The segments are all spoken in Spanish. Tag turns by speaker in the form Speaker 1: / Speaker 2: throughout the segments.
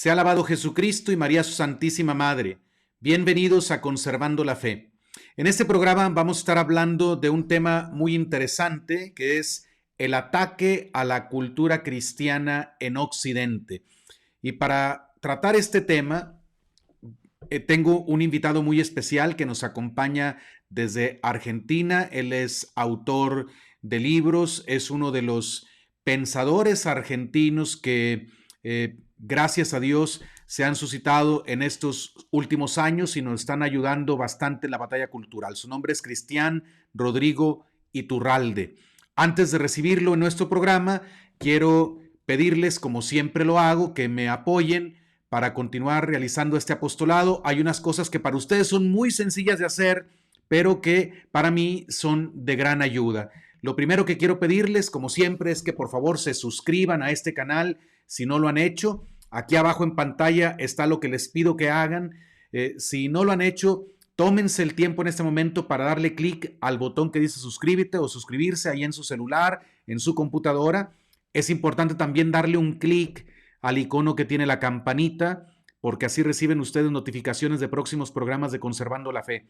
Speaker 1: Sea alabado Jesucristo y María su Santísima Madre. Bienvenidos a Conservando la Fe. En este programa vamos a estar hablando de un tema muy interesante que es el ataque a la cultura cristiana en Occidente. Y para tratar este tema, tengo un invitado muy especial que nos acompaña desde Argentina. Él es autor de libros, es uno de los pensadores argentinos que gracias a Dios se han suscitado en estos últimos años y nos están ayudando bastante en la batalla cultural. Su nombre es Cristian Rodrigo Iturralde. Antes de recibirlo en nuestro programa, quiero pedirles, como siempre lo hago, que me apoyen para continuar realizando este apostolado. Hay unas cosas que para ustedes son muy sencillas de hacer, pero que para mí son de gran ayuda. Lo primero que quiero pedirles, como siempre, es que por favor se suscriban a este canal si no lo han hecho. Aquí abajo en pantalla está lo que les pido que hagan. Si no lo han hecho, tómense el tiempo en este momento para darle clic al botón que dice suscríbete o suscribirse ahí en su celular, en su computadora. Es importante también darle un clic al icono que tiene la campanita, porque así reciben ustedes notificaciones de próximos programas de Conservando la Fe.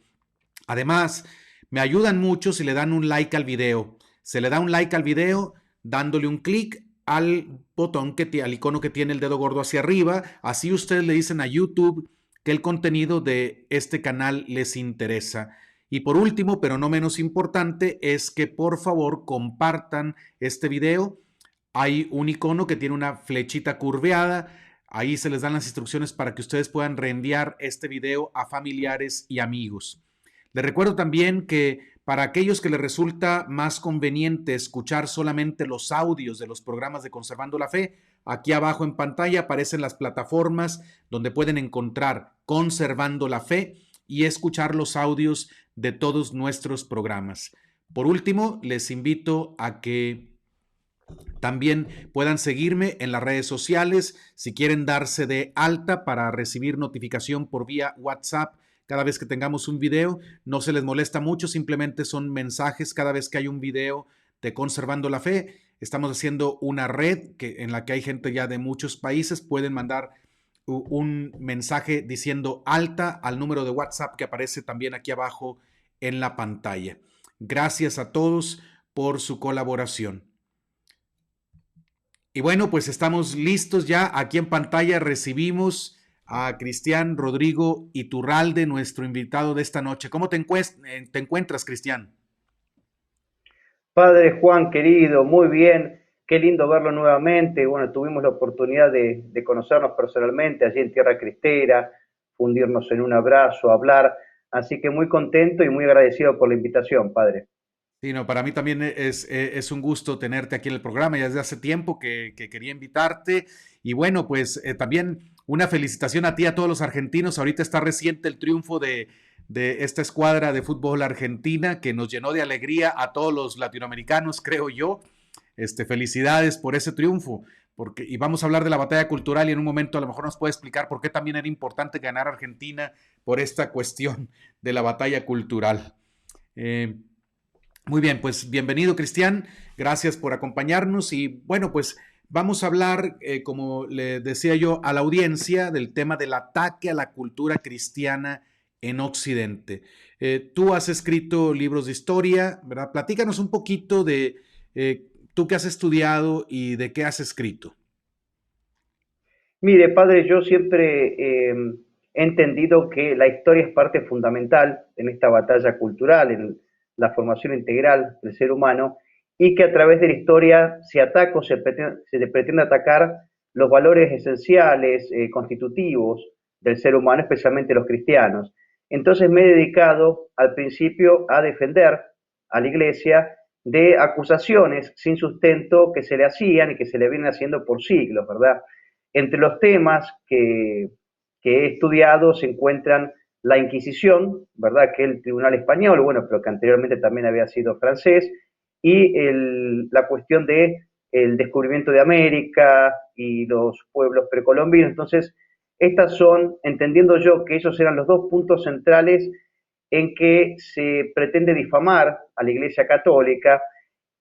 Speaker 1: Además, me ayudan mucho si le dan un like al video. Se le da un like al video dándole un clic al botón, al icono que tiene el dedo gordo hacia arriba. Así ustedes le dicen a YouTube que el contenido de este canal les interesa. Y por último, pero no menos importante, es que por favor compartan este video. Hay un icono que tiene una flechita curveada. Ahí se les dan las instrucciones para que ustedes puedan reenviar este video a familiares y amigos. Les recuerdo también que para aquellos que les resulta más conveniente escuchar solamente los audios de los programas de Conservando la Fe, aquí abajo en pantalla aparecen las plataformas donde pueden encontrar Conservando la Fe y escuchar los audios de todos nuestros programas. Por último, les invito a que también puedan seguirme en las redes sociales si quieren darse de alta para recibir notificación por vía WhatsApp cada vez que tengamos un video. No se les molesta mucho, simplemente son mensajes cada vez que hay un video de Conservando la Fe. Estamos haciendo una red en la que hay gente ya de muchos países. Pueden mandar un mensaje diciendo alta al número de WhatsApp que aparece también aquí abajo en la pantalla. Gracias a todos por su colaboración. Y bueno, pues estamos listos ya. Aquí en pantalla recibimos a Cristian Rodrigo Iturralde, nuestro invitado de esta noche. ¿Cómo te encuentras, Cristian?
Speaker 2: Padre Juan, querido, muy bien, qué lindo verlo nuevamente. Bueno, tuvimos la oportunidad de conocernos personalmente allí en Tierra Cristera, fundirnos en un abrazo, hablar, así que muy contento y muy agradecido por la invitación, Padre.
Speaker 1: Sí, no, para mí también es un gusto tenerte aquí en el programa. Ya desde hace tiempo que quería invitarte. Y bueno, pues también una felicitación a ti, a todos los argentinos. Ahorita está reciente el triunfo de esta escuadra de fútbol argentina que nos llenó de alegría a todos los latinoamericanos, creo yo. Felicidades por ese triunfo. Y vamos a hablar de la batalla cultural y en un momento a lo mejor nos puede explicar por qué también era importante ganar a Argentina por esta cuestión de la batalla cultural. Eh, muy bien, pues bienvenido, Cristian. Gracias por acompañarnos y bueno, pues vamos a hablar, como le decía yo, a la audiencia del tema del ataque a la cultura cristiana en Occidente. Tú has escrito libros de historia, ¿verdad? Platícanos un poquito de tú qué has estudiado y de qué has escrito.
Speaker 2: Mire, Padre, yo siempre he entendido que la historia es parte fundamental en esta batalla cultural, en la formación integral del ser humano, y que a través de la historia se ataca o se le pretende atacar los valores esenciales, constitutivos del ser humano, especialmente los cristianos. Entonces me he dedicado al principio a defender a la Iglesia de acusaciones sin sustento que se le hacían y que se le vienen haciendo por siglos, ¿verdad? Entre los temas que he estudiado se encuentran la Inquisición, ¿verdad? Que es el tribunal español, bueno, pero que anteriormente también había sido francés, y la cuestión de el descubrimiento de América y los pueblos precolombinos. Entonces, estas son, entendiendo yo que esos eran los dos puntos centrales en que se pretende difamar a la Iglesia Católica,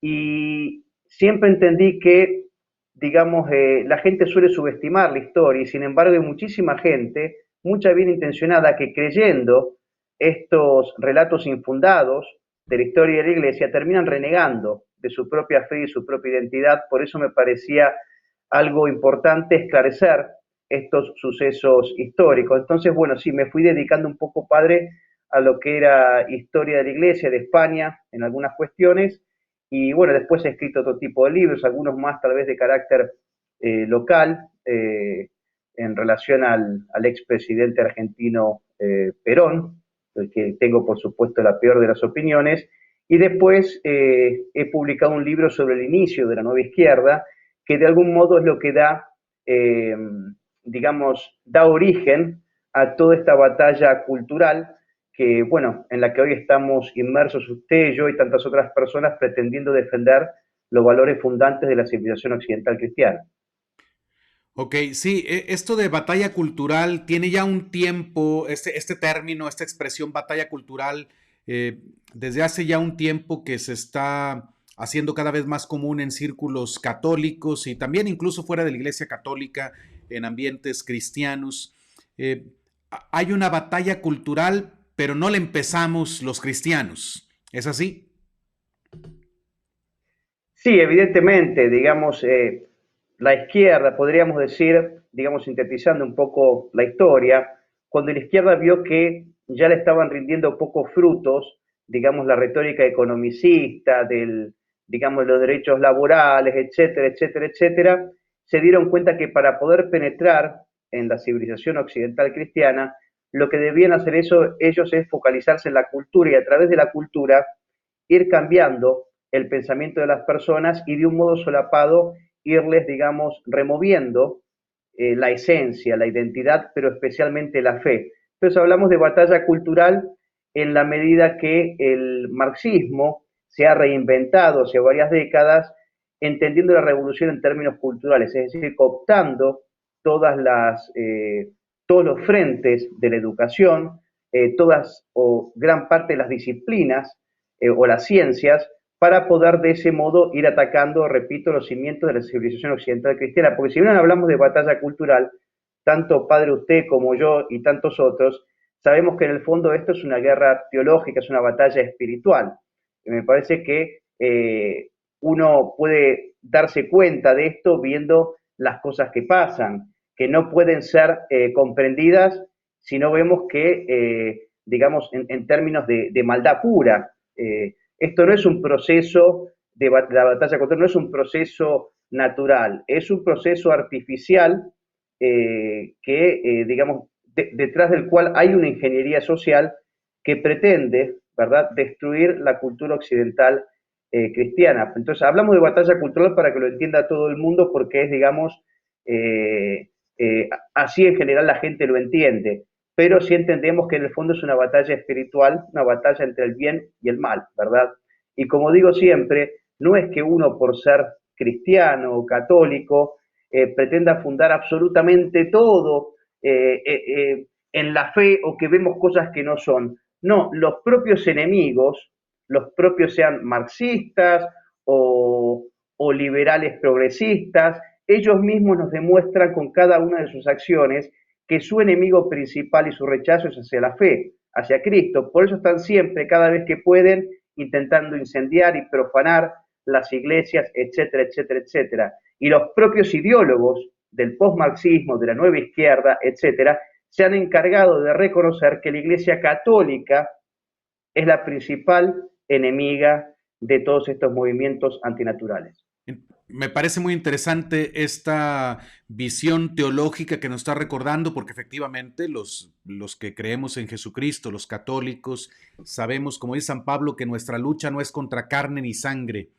Speaker 2: y siempre entendí que digamos, la gente suele subestimar la historia y sin embargo hay muchísima gente, mucha bien intencionada, que creyendo estos relatos infundados de la historia de la iglesia terminan renegando de su propia fe y su propia identidad. Por eso me parecía algo importante esclarecer estos sucesos históricos. Entonces, bueno, sí, me fui dedicando un poco, padre, a lo que era historia de la iglesia, de España, en algunas cuestiones, y bueno, después he escrito otro tipo de libros, algunos más tal vez de carácter local, en relación al expresidente argentino Perón, del que tengo por supuesto la peor de las opiniones, y después he publicado un libro sobre el inicio de la nueva izquierda, que de algún modo es lo que da, eh, digamos, da origen a toda esta batalla cultural que, bueno, en la que hoy estamos inmersos usted, yo y tantas otras personas pretendiendo defender los valores fundantes de la civilización occidental cristiana.
Speaker 1: Ok, sí, esto de batalla cultural tiene ya un tiempo, este término, esta expresión batalla cultural, desde hace ya un tiempo que se está haciendo cada vez más común en círculos católicos y también incluso fuera de la Iglesia Católica, en ambientes cristianos. Hay una batalla cultural, pero no la empezamos los cristianos. ¿Es así?
Speaker 2: Sí, evidentemente, digamos, la izquierda, podríamos decir, digamos, sintetizando un poco la historia, cuando la izquierda vio que ya le estaban rindiendo pocos frutos, digamos, la retórica economicista, digamos, los derechos laborales, etcétera, etcétera, etcétera, se dieron cuenta que para poder penetrar en la civilización occidental cristiana, lo que debían hacer ellos es focalizarse en la cultura y a través de la cultura ir cambiando el pensamiento de las personas y de un modo solapado irles, digamos, removiendo la esencia, la identidad, pero especialmente la fe. Entonces hablamos de batalla cultural en la medida que el marxismo se ha reinventado hace varias décadas, entendiendo la revolución en términos culturales, es decir, cooptando todos los frentes de la educación, todas o gran parte de las disciplinas o las ciencias, para poder de ese modo ir atacando, repito, los cimientos de la civilización occidental cristiana. Porque si bien hablamos de batalla cultural, tanto padre usted como yo y tantos otros, sabemos que en el fondo esto es una guerra teológica, es una batalla espiritual. Y me parece que uno puede darse cuenta de esto viendo las cosas que pasan, que no pueden ser comprendidas si no vemos que, digamos, en términos de maldad pura. Esto no es un proceso la batalla cultural no es un proceso natural, es un proceso artificial digamos, detrás del cual hay una ingeniería social que pretende, ¿verdad?, destruir la cultura occidental cristiana. Entonces, hablamos de batalla cultural para que lo entienda todo el mundo porque es, digamos, así en general la gente lo entiende, pero sí entendemos que en el fondo es una batalla espiritual, una batalla entre el bien y el mal, ¿verdad? Y como digo siempre, no es que uno por ser cristiano o católico pretenda fundar absolutamente todo en la fe o que vemos cosas que no son. No, los propios enemigos, los propios sean marxistas o liberales progresistas, ellos mismos nos demuestran con cada una de sus acciones que su enemigo principal y su rechazo es hacia la fe, hacia Cristo. Por eso están siempre, cada vez que pueden, intentando incendiar y profanar las iglesias, etcétera, etcétera, etcétera. Y los propios ideólogos del postmarxismo, de la nueva izquierda, etcétera, se han encargado de reconocer que la Iglesia Católica es la principal enemiga de todos estos movimientos antinaturales.
Speaker 1: Me parece muy interesante esta visión teológica que nos está recordando, porque efectivamente los que creemos en Jesucristo, los católicos, sabemos, como dice San Pablo, que nuestra lucha no es contra carne ni sangre,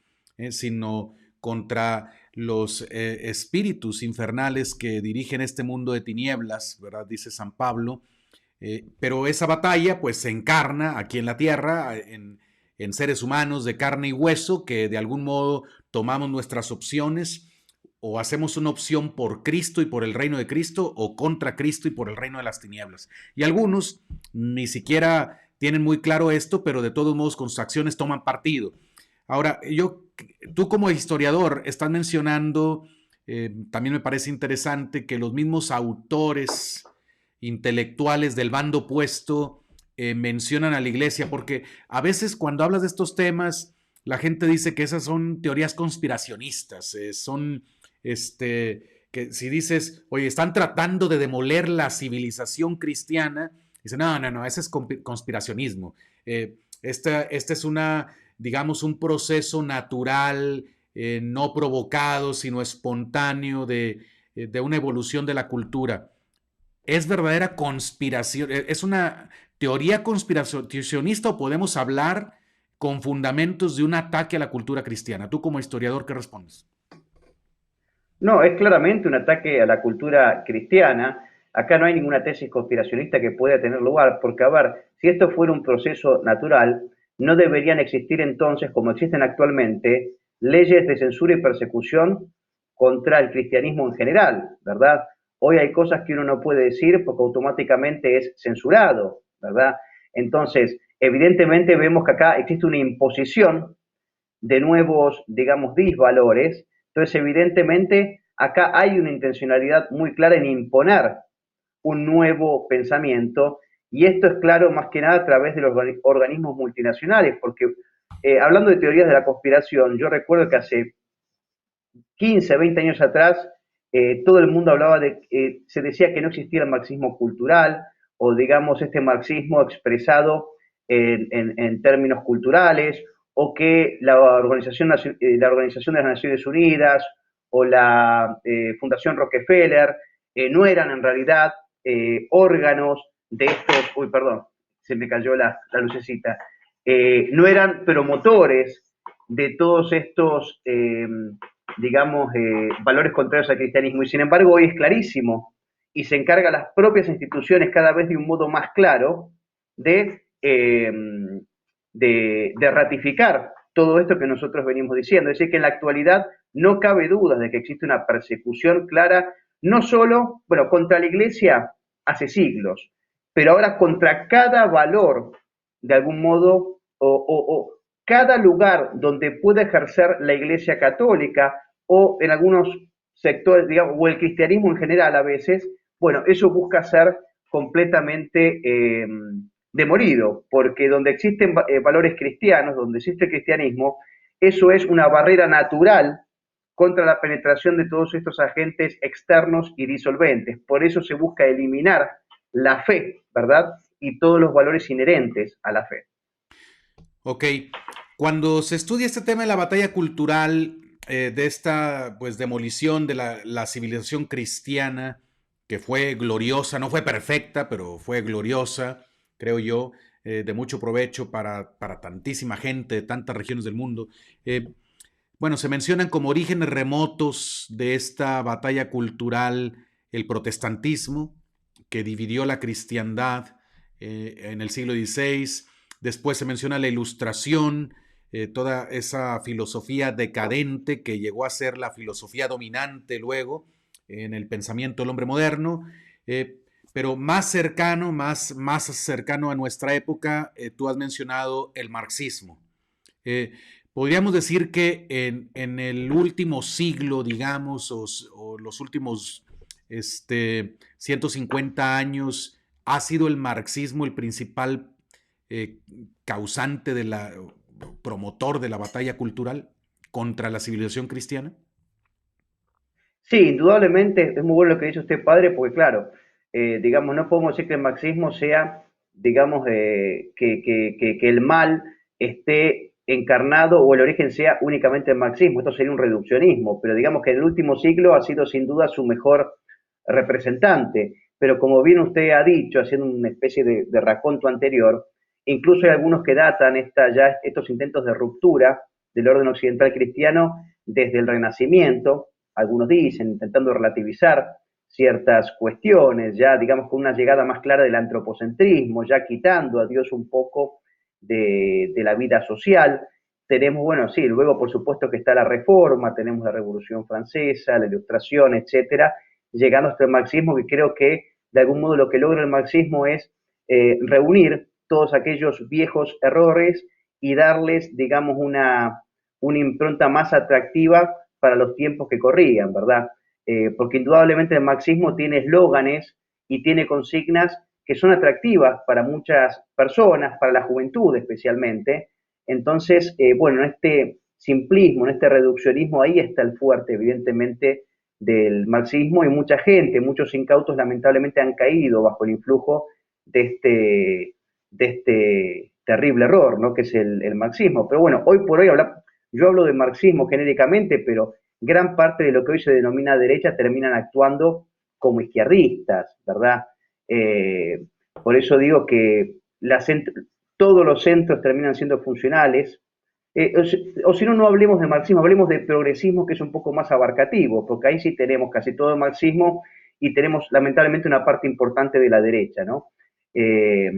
Speaker 1: sino contra los espíritus infernales que dirigen este mundo de tinieblas, ¿verdad? Dice San Pablo. Pero esa batalla pues se encarna aquí en la tierra, en seres humanos de carne y hueso, que de algún modo tomamos nuestras opciones o hacemos una opción por Cristo y por el reino de Cristo o contra Cristo y por el reino de las tinieblas. Y algunos ni siquiera tienen muy claro esto, pero de todos modos con sus acciones toman partido. Ahora, tú como historiador estás mencionando también me parece interesante que los mismos autores intelectuales del bando opuesto mencionan a la iglesia, porque a veces cuando hablas de estos temas, la gente dice que esas son teorías conspiracionistas, que si dices, oye, están tratando de demoler la civilización cristiana, dicen, no, ese es conspiracionismo. Esta es digamos, un proceso natural, no provocado, sino espontáneo de una evolución de la cultura. ¿Es verdadera conspiración? ¿Es una teoría conspiracionista o podemos hablar con fundamentos de un ataque a la cultura cristiana? Tú como historiador, ¿qué respondes?
Speaker 2: No, es claramente un ataque a la cultura cristiana. Acá no hay ninguna tesis conspiracionista que pueda tener lugar, porque, a ver, si esto fuera un proceso natural, no deberían existir entonces, como existen actualmente, leyes de censura y persecución contra el cristianismo en general, ¿verdad? Hoy hay cosas que uno no puede decir porque automáticamente es censurado, ¿verdad? Entonces, evidentemente vemos que acá existe una imposición de nuevos, digamos, disvalores. Entonces, evidentemente, acá hay una intencionalidad muy clara en imponer un nuevo pensamiento, y esto es claro más que nada a través de los organismos multinacionales, porque hablando de teorías de la conspiración, yo recuerdo que hace 15, 20 años atrás, todo el mundo hablaba de, se decía que no existía el marxismo cultural, o digamos este marxismo expresado en términos culturales, o que la Organización de las Naciones Unidas o la Fundación Rockefeller no eran en realidad órganos de estos, uy, perdón, se me cayó la lucecita, no eran promotores de todos estos, digamos, valores contrarios al cristianismo. Y sin embargo, hoy es clarísimo y se encarga a las propias instituciones cada vez de un modo más claro de ratificar todo esto que nosotros venimos diciendo. Es decir, que en la actualidad no cabe duda de que existe una persecución clara, no solo, bueno, contra la iglesia hace siglos, pero ahora contra cada valor, de algún modo, o cada lugar donde pueda ejercer la iglesia católica o en algunos sectores, digamos, o el cristianismo en general a veces, bueno, eso busca ser completamente demolido, porque donde existen valores cristianos, donde existe el cristianismo, eso es una barrera natural contra la penetración de todos estos agentes externos y disolventes. Por eso se busca eliminar la fe, ¿verdad? Y todos los valores inherentes a la fe.
Speaker 1: Ok, cuando se estudia este tema de la batalla cultural, de esta pues demolición de la civilización cristiana, que fue gloriosa, no fue perfecta, pero fue gloriosa, creo yo, de mucho provecho para tantísima gente de tantas regiones del mundo. Bueno, se mencionan como orígenes remotos de esta batalla cultural el protestantismo, que dividió la cristiandad en el siglo XVI. Después se menciona la Ilustración, toda esa filosofía decadente que llegó a ser la filosofía dominante luego en el pensamiento del hombre moderno. Pero más cercano a nuestra época, tú has mencionado el marxismo. Podríamos decir que en el último siglo, digamos, o los últimos 150 años, ha sido el marxismo el principal causante promotor de la batalla cultural contra la civilización cristiana.
Speaker 2: Sí, indudablemente es muy bueno lo que dice usted, padre, porque claro, digamos, no podemos decir que el marxismo sea, digamos, que el mal esté encarnado o el origen sea únicamente el marxismo, esto sería un reduccionismo, pero digamos que en el último siglo ha sido sin duda su mejor representante, pero como bien usted ha dicho, haciendo una especie de raconto anterior, incluso hay algunos que datan ya estos intentos de ruptura del orden occidental cristiano desde el Renacimiento, algunos dicen, intentando relativizar ciertas cuestiones, ya digamos con una llegada más clara del antropocentrismo, ya quitando a Dios un poco de la vida social. Tenemos, bueno, sí, luego por supuesto que está la Reforma, tenemos la Revolución Francesa, la Ilustración, etcétera, llegando hasta el marxismo, que creo que de algún modo lo que logra el marxismo es reunir todos aquellos viejos errores y darles, digamos, una impronta más atractiva para los tiempos que corrían, ¿verdad? porque indudablemente el marxismo tiene eslóganes y tiene consignas que son atractivas para muchas personas, para la juventud especialmente. Entonces, bueno, en este simplismo, en este reduccionismo, ahí está el fuerte, evidentemente, del marxismo y mucha gente, muchos incautos lamentablemente han caído bajo el influjo de este terrible error, ¿no? Que es el marxismo. Pero bueno, hoy por hoy yo hablo de marxismo genéricamente, pero gran parte de lo que hoy se denomina derecha terminan actuando como izquierdistas, ¿verdad? Eh, por eso digo que todos los centros terminan siendo funcionales. O si no, no hablemos de marxismo, hablemos de progresismo, que es un poco más abarcativo, porque ahí sí tenemos casi todo el marxismo y tenemos lamentablemente una parte importante de la derecha, ¿no? Eh,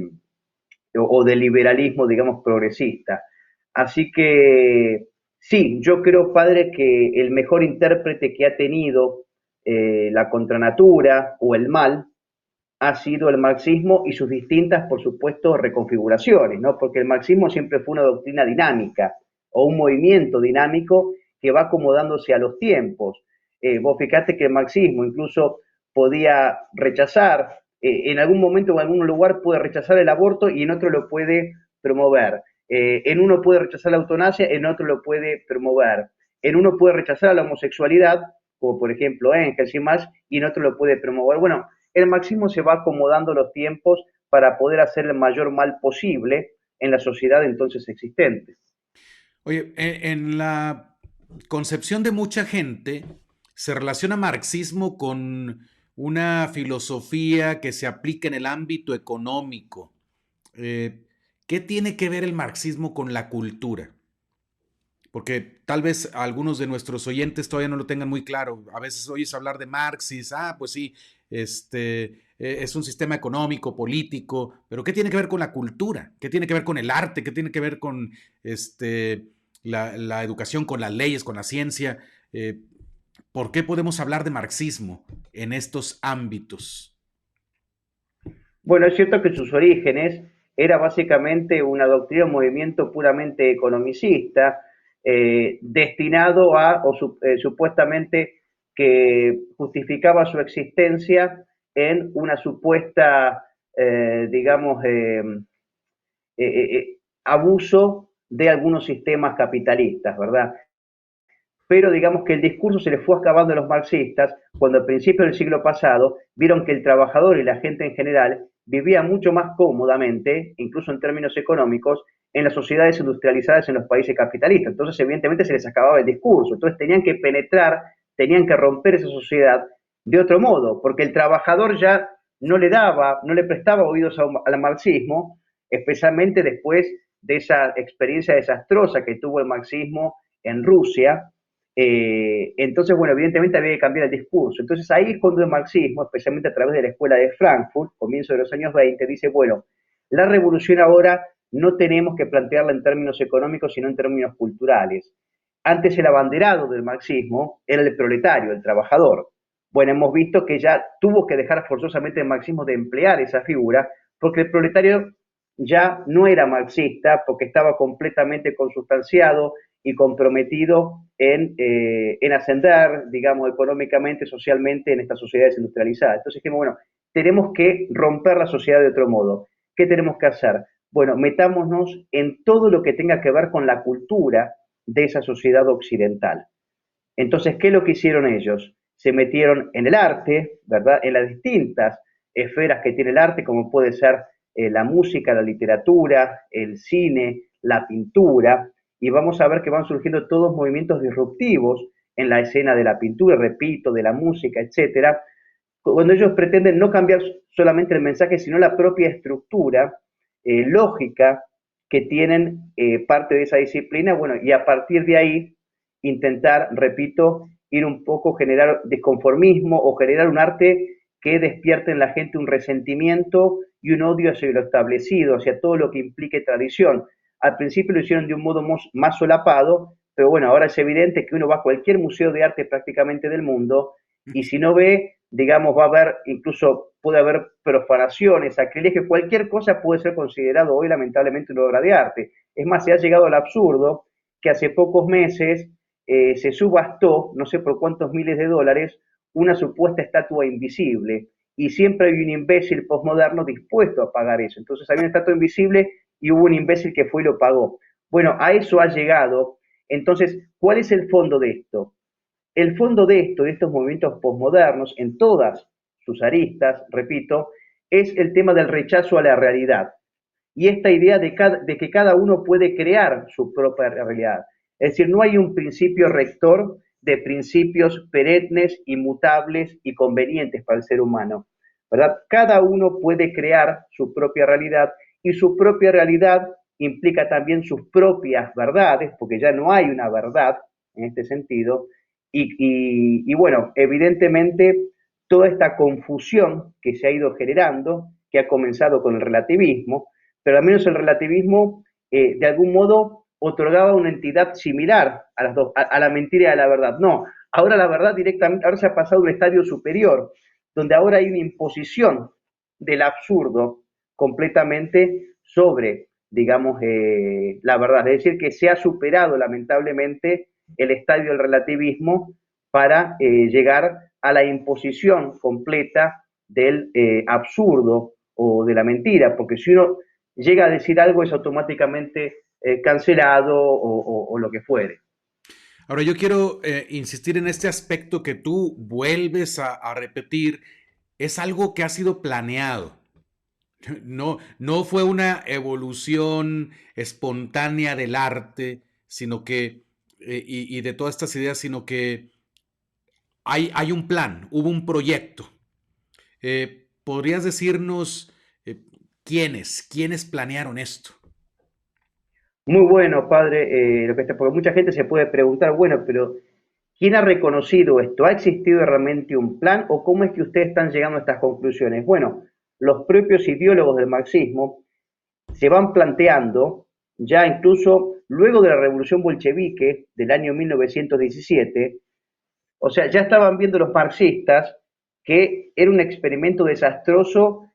Speaker 2: o del liberalismo, digamos, progresista. Así que sí, yo creo, padre, que el mejor intérprete que ha tenido la contranatura o el mal ha sido el marxismo y sus distintas, por supuesto, reconfiguraciones, ¿no? Porque el marxismo siempre fue una doctrina dinámica o un movimiento dinámico que va acomodándose a los tiempos. Vos fijate que el marxismo incluso podía rechazar, en algún momento o en algún lugar puede rechazar el aborto y en otro lo puede promover. En uno puede rechazar la eutanasia, en otro lo puede promover. En uno puede rechazar la homosexualidad, como por ejemplo Engels y más, y en otro lo puede promover. Bueno, el marxismo se va acomodando los tiempos para poder hacer el mayor mal posible en la sociedad entonces existente.
Speaker 1: Oye, en la concepción de mucha gente se relaciona marxismo con una filosofía que se aplica en el ámbito económico. Eh, ¿Qué tiene que ver el marxismo con la cultura? Porque tal vez algunos de nuestros oyentes todavía no lo tengan muy claro. A veces oyes hablar de Marx y dices, pues sí, es un sistema económico, político, pero ¿qué tiene que ver con la cultura? ¿Qué tiene que ver con el arte? ¿Qué tiene que ver con la educación, con las leyes, con la ciencia? ¿Por qué podemos hablar de marxismo en estos ámbitos?
Speaker 2: Bueno, es cierto que sus orígenes era básicamente una doctrina, un movimiento puramente economicista, destinado supuestamente que justificaba su existencia en una supuesta, digamos, abuso de algunos sistemas capitalistas, ¿verdad? Pero digamos que el discurso se le fue acabando a los marxistas cuando a principios del siglo pasado vieron que el trabajador y la gente en general vivía mucho más cómodamente, incluso en términos económicos, en las sociedades industrializadas en los países capitalistas. Entonces, evidentemente, se les acababa el discurso. Entonces, tenían que penetrar, tenían que romper esa sociedad de otro modo, porque el trabajador ya no le prestaba oídos al marxismo, especialmente después de esa experiencia desastrosa que tuvo el marxismo en Rusia. Entonces, bueno, evidentemente había que cambiar el discurso. Entonces ahí es cuando el marxismo, especialmente a través de la escuela de Frankfurt, comienzo de los años 20, dice, bueno, la revolución ahora no tenemos que plantearla en términos económicos, sino en términos culturales. Antes el abanderado del marxismo era el proletario, el trabajador. Bueno, hemos visto que ya tuvo que dejar forzosamente el marxismo de emplear esa figura, porque el proletario ya no era marxista, porque estaba completamente consustanciado y comprometido en ascender, digamos, económicamente, socialmente en estas sociedades industrializadas. Entonces dijimos, bueno, tenemos que romper la sociedad de otro modo. ¿Qué tenemos que hacer? Bueno, metámonos en todo lo que tenga que ver con la cultura de esa sociedad occidental. Entonces, ¿qué es lo que hicieron ellos? Se metieron en el arte, ¿verdad? En las distintas esferas que tiene el arte, como puede ser la música, la literatura, el cine, la pintura, y vamos a ver que van surgiendo todos movimientos disruptivos en la escena de la pintura, repito, de la música, etcétera, cuando ellos pretenden no cambiar solamente el mensaje, sino la propia estructura lógica que tienen parte de esa disciplina, bueno, y a partir de ahí intentar, repito, ir un poco, generar desconformismo o generar un arte que despierte en la gente un resentimiento y un odio hacia lo establecido, hacia todo lo que implique tradición. Al principio lo hicieron de un modo más solapado, pero bueno, ahora es evidente que uno va a cualquier museo de arte prácticamente del mundo y si no ve, digamos, va a haber, incluso puede haber profanaciones, sacrilegio, cualquier cosa puede ser considerado hoy lamentablemente una obra de arte. Es más, se ha llegado al absurdo que hace pocos meses se subastó, no sé por cuántos miles de dólares, una supuesta estatua invisible, y siempre hay un imbécil posmoderno dispuesto a pagar eso. Entonces había una estatua invisible y hubo un imbécil que fue y lo pagó. Bueno, a eso ha llegado. Entonces, ¿cuál es el fondo de esto? El fondo de esto, de estos movimientos posmodernos, en todas sus aristas, repito, es el tema del rechazo a la realidad y esta idea de que cada uno puede crear su propia realidad. Es decir, no hay un principio rector de principios perennes, inmutables y convenientes para el ser humano, ¿verdad? Cada uno puede crear su propia realidad y su propia realidad implica también sus propias verdades, porque ya no hay una verdad en este sentido, y bueno, evidentemente toda esta confusión que se ha ido generando, que ha comenzado con el relativismo, pero al menos el relativismo de algún modo otorgaba una entidad similar a las dos, a la mentira y a la verdad. No, ahora la verdad directamente, ahora se ha pasado a un estadio superior, donde ahora hay una imposición del absurdo completamente sobre, digamos, la verdad. Es decir, que se ha superado lamentablemente el estadio del relativismo para llegar a la imposición completa del absurdo o de la mentira, porque si uno llega a decir algo es automáticamente cancelado o lo que fuere.
Speaker 1: Ahora yo quiero insistir en este aspecto que tú vuelves a repetir, es algo que ha sido planeado. No, no fue una evolución espontánea del arte, sino que, y de todas estas ideas, sino que hay un plan, hubo un proyecto. ¿Podrías decirnos quiénes planearon esto?
Speaker 2: Muy bueno, padre, lo que está, porque mucha gente se puede preguntar, bueno, pero ¿quién ha reconocido esto? ¿Ha existido realmente un plan o cómo es que ustedes están llegando a estas conclusiones? Bueno, los propios ideólogos del marxismo se van planteando, ya incluso luego de la revolución bolchevique del año 1917, o sea, ya estaban viendo los marxistas que era un experimento desastroso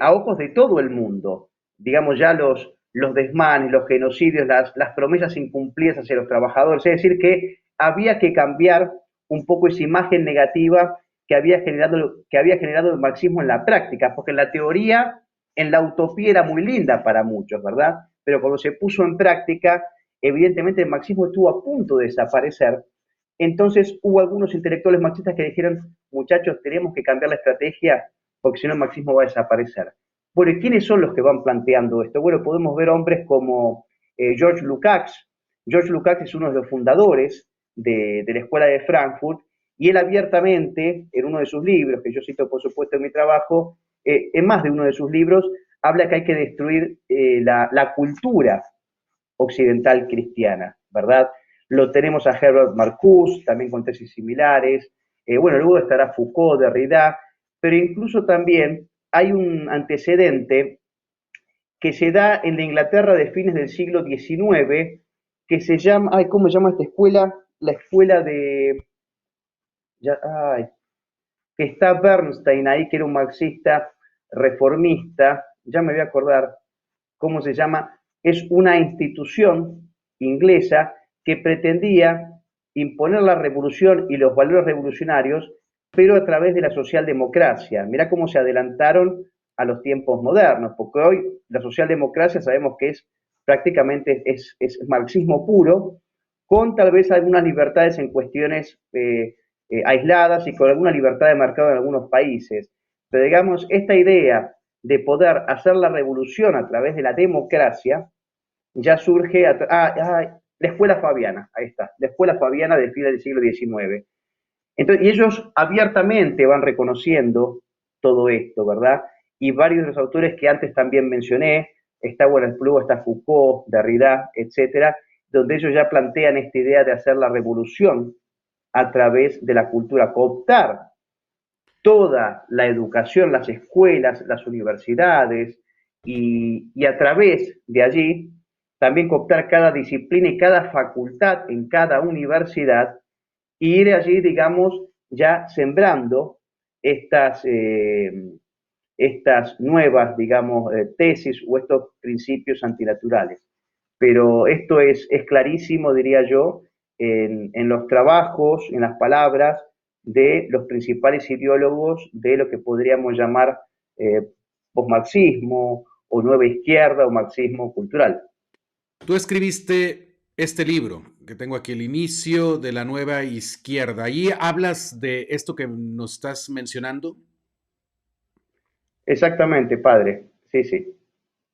Speaker 2: a ojos de todo el mundo. Digamos, ya los desmanes, los genocidios, las promesas incumplidas hacia los trabajadores. Es decir, que había que cambiar un poco esa imagen negativa que había generado el marxismo en la práctica, porque en la teoría, en la utopía era muy linda para muchos, ¿verdad? Pero cuando se puso en práctica, evidentemente el marxismo estuvo a punto de desaparecer. Entonces hubo algunos intelectuales marxistas que dijeron, muchachos, tenemos que cambiar la estrategia porque si no el marxismo va a desaparecer. Bueno, ¿y quiénes son los que van planteando esto? Bueno, podemos ver hombres como George Lukács. George Lukács es uno de los fundadores de la Escuela de Frankfurt y él abiertamente, en uno de sus libros, que yo cito por supuesto en mi trabajo, en más de uno de sus libros, habla que hay que destruir la cultura occidental cristiana, ¿verdad? Lo tenemos a Herbert Marcuse, también con tesis similares. Bueno, luego estará Foucault, Derrida, pero incluso también hay un antecedente que se da en la Inglaterra de fines del siglo XIX, que se llama, ay, ¿cómo se llama esta escuela? La escuela de, ya, ay, que está Bernstein ahí, que era un marxista reformista, ya me voy a acordar cómo se llama, es una institución inglesa que pretendía imponer la revolución y los valores revolucionarios, pero a través de la socialdemocracia. Mirá cómo se adelantaron a los tiempos modernos, porque hoy la socialdemocracia sabemos que es prácticamente es marxismo puro, con tal vez algunas libertades en cuestiones aisladas y con alguna libertad de mercado en algunos países. Pero digamos, esta idea de poder hacer la revolución a través de la democracia, ya surge la escuela fabiana, ahí está, la escuela fabiana del fin del siglo XIX. Entonces, y ellos abiertamente van reconociendo todo esto, ¿verdad? Y varios de los autores que antes también mencioné, está bueno, luego está Foucault, Derrida, etcétera, donde ellos ya plantean esta idea de hacer la revolución a través de la cultura, cooptar toda la educación, las escuelas, las universidades, y a través de allí también cooptar cada disciplina y cada facultad en cada universidad y ir allí, digamos, ya sembrando estas, estas nuevas, digamos, tesis o estos principios antinaturales. Pero esto es clarísimo, diría yo, en los trabajos, en las palabras de los principales ideólogos de lo que podríamos llamar posmarxismo o nueva izquierda o marxismo cultural.
Speaker 1: Tú escribiste este libro, que tengo aquí, El inicio de la nueva izquierda. Ahí hablas de esto que nos estás mencionando.
Speaker 2: Exactamente, padre. Sí, sí,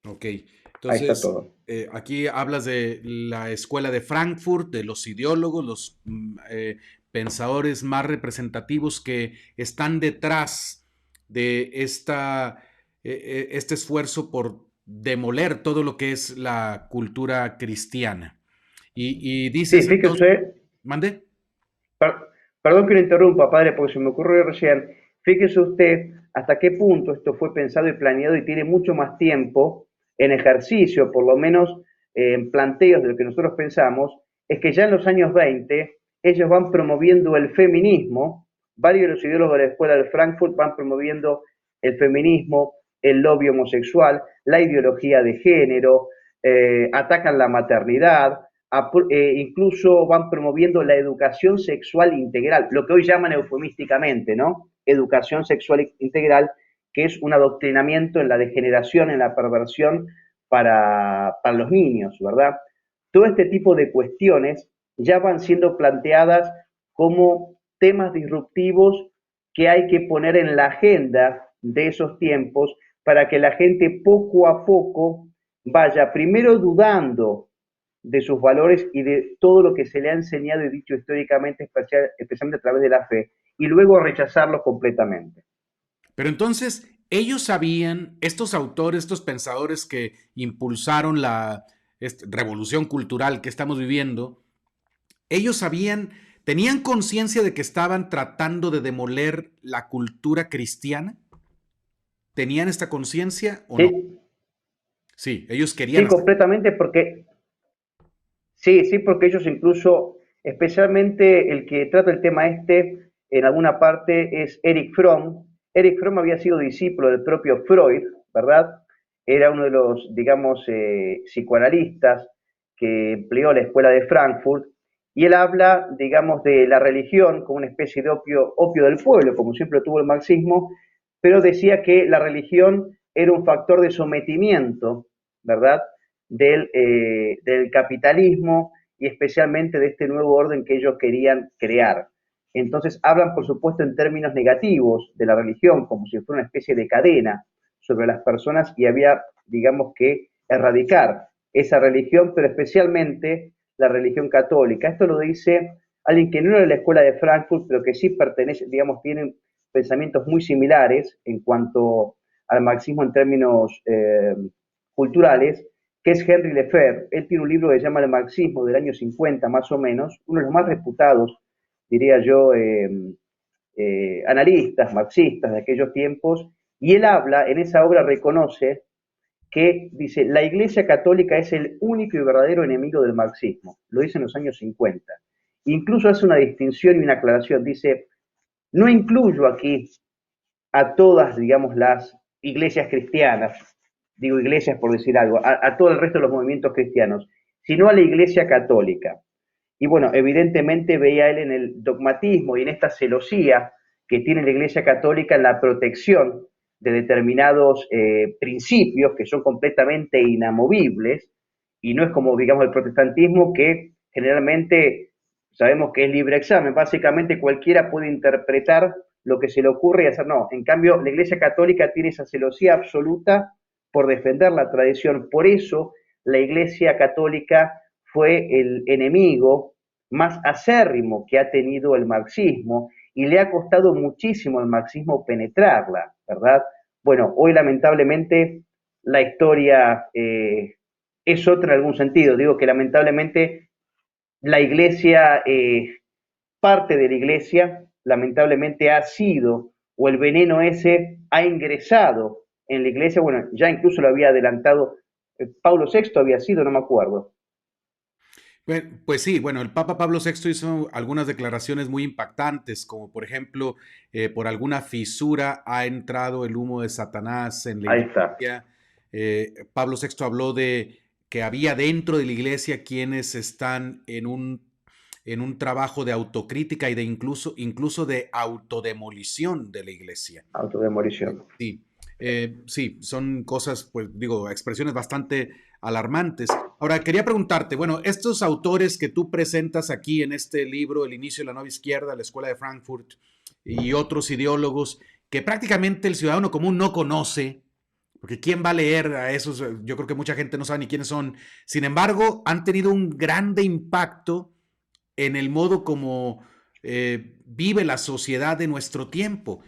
Speaker 1: Ok,
Speaker 2: ahí está
Speaker 1: entonces
Speaker 2: todo.
Speaker 1: aquí hablas de la escuela de Frankfurt, de los ideólogos, los pensadores más representativos que están detrás de este esfuerzo por demoler todo lo que es la cultura cristiana. Y
Speaker 2: Sí,
Speaker 1: dices entonces,
Speaker 2: fíjese,
Speaker 1: ¿mande?
Speaker 2: per- perdón que lo interrumpa, padre, porque se me ocurrió recién. Fíjese usted hasta qué punto esto fue pensado y planeado y tiene mucho más tiempo en ejercicio, por lo menos en planteos de lo que nosotros pensamos, es que ya en los años 20 ellos van promoviendo el feminismo, varios de los ideólogos de la escuela de Frankfurt van promoviendo el feminismo, el lobby homosexual, la ideología de género, atacan la maternidad, incluso van promoviendo la educación sexual integral, lo que hoy llaman eufemísticamente, ¿no? Educación sexual integral, que es un adoctrinamiento en la degeneración, en la perversión para los niños, ¿verdad? Todo este tipo de cuestiones ya van siendo planteadas como temas disruptivos que hay que poner en la agenda de esos tiempos para que la gente poco a poco vaya primero dudando de sus valores y de todo lo que se le ha enseñado y dicho históricamente, especialmente a través de la fe, y luego rechazarlo completamente.
Speaker 1: Pero entonces, ellos sabían, estos autores, estos pensadores que impulsaron la revolución cultural que estamos viviendo, ellos sabían, tenían conciencia de que estaban tratando de demoler la cultura cristiana. ¿Tenían esta conciencia o no?
Speaker 2: Sí,
Speaker 1: Sí, ellos querían
Speaker 2: sí,
Speaker 1: hacer.
Speaker 2: completamente, porque sí, sí, porque ellos incluso, especialmente el que trata el tema este, en alguna parte es Eric Fromm. Eric Fromm había sido discípulo del propio Freud, ¿verdad? Era uno de los, digamos, psicoanalistas que empleó la escuela de Frankfurt, y él habla, digamos, de la religión como una especie de opio del pueblo, como siempre tuvo el marxismo, pero decía que la religión era un factor de sometimiento, ¿verdad? Del capitalismo y especialmente de este nuevo orden que ellos querían crear. Entonces hablan, por supuesto, en términos negativos de la religión, como si fuera una especie de cadena sobre las personas y había, digamos, que erradicar esa religión, pero especialmente la religión católica. Esto lo dice alguien que no era de la escuela de Frankfurt, pero que sí pertenece, digamos, tienen pensamientos muy similares en cuanto al marxismo en términos culturales, que es Henry Lefebvre. Él tiene un libro que se llama El marxismo del año 50 más o menos, uno de los más reputados, diría yo, analistas marxistas de aquellos tiempos, y él habla, en esa obra reconoce que dice, la Iglesia Católica es el único y verdadero enemigo del marxismo, lo dice en los años 50. Incluso hace una distinción y una aclaración, dice, no incluyo aquí a todas, digamos, las iglesias cristianas, digo iglesias por decir algo, a todo el resto de los movimientos cristianos, sino a la iglesia católica. Y bueno, evidentemente veía él en el dogmatismo y en esta celosía que tiene la iglesia católica en la protección de determinados principios que son completamente inamovibles, y no es como, digamos, el protestantismo que generalmente sabemos que es libre examen, básicamente cualquiera puede interpretar lo que se le ocurre y hacer, no, en cambio la iglesia católica tiene esa celosía absoluta por defender la tradición, por eso la iglesia católica fue el enemigo más acérrimo que ha tenido el marxismo y le ha costado muchísimo al marxismo penetrarla, ¿verdad? Bueno, hoy lamentablemente la historia es otra en algún sentido. Digo que lamentablemente la iglesia, parte de la iglesia, lamentablemente ha sido, o el veneno ese ha ingresado en la iglesia, bueno, ya incluso lo había adelantado, Pablo VI había sido, no me acuerdo.
Speaker 1: Pues sí, bueno, el Papa Pablo VI hizo algunas declaraciones muy impactantes, como por ejemplo, por alguna fisura ha entrado el humo de Satanás en la
Speaker 2: Ahí está.
Speaker 1: iglesia. Pablo VI habló de que había dentro de la iglesia quienes están en un trabajo de autocrítica y de incluso de autodemolición de la iglesia.
Speaker 2: Autodemolición.
Speaker 1: Sí, sí, son cosas, pues digo, expresiones bastante alarmantes. Ahora, quería preguntarte, bueno, estos autores que tú presentas aquí en este libro, El inicio de la nueva izquierda, la Escuela de Frankfurt, y otros ideólogos que prácticamente el ciudadano común no conoce, porque ¿quién va a leer a esos? Yo creo que mucha gente no sabe ni quiénes son. Sin embargo, han tenido un grande impacto en el modo como vive la sociedad de nuestro tiempo.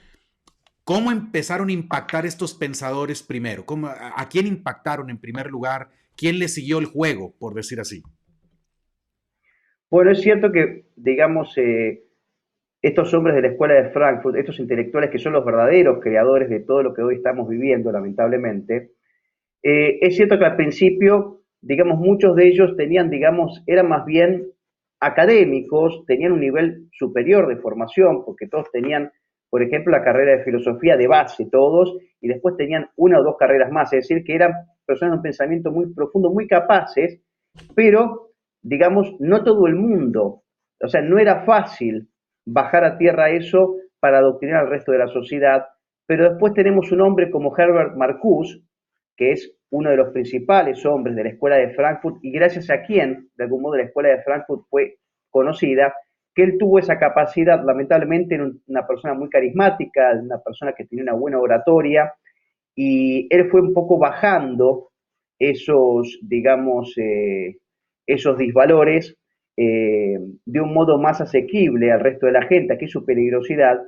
Speaker 1: ¿Cómo empezaron a impactar estos pensadores primero? ¿A quién impactaron en primer lugar? ¿Quién les siguió el juego, por decir así?
Speaker 2: Bueno, es cierto que, digamos, estos hombres de la escuela de Frankfurt, estos intelectuales que son los verdaderos creadores de todo lo que hoy estamos viviendo, lamentablemente, es cierto que al principio, digamos, muchos de ellos tenían, digamos, eran más bien académicos, tenían un nivel superior de formación, porque todos tenían, por ejemplo, la carrera de filosofía de base, todos, y después tenían una o dos carreras más, es decir, que eran personas de un pensamiento muy profundo, muy capaces, pero, digamos, no todo el mundo, o sea, no era fácil bajar a tierra eso para adoctrinar al resto de la sociedad, pero después tenemos un hombre como Herbert Marcuse, que es uno de los principales hombres de la Escuela de Frankfurt y gracias a quien, de algún modo, la Escuela de Frankfurt fue conocida, que él tuvo esa capacidad, lamentablemente era una persona muy carismática, una persona que tenía una buena oratoria, y él fue un poco bajando esos, digamos, esos disvalores de un modo más asequible al resto de la gente, aquí su peligrosidad,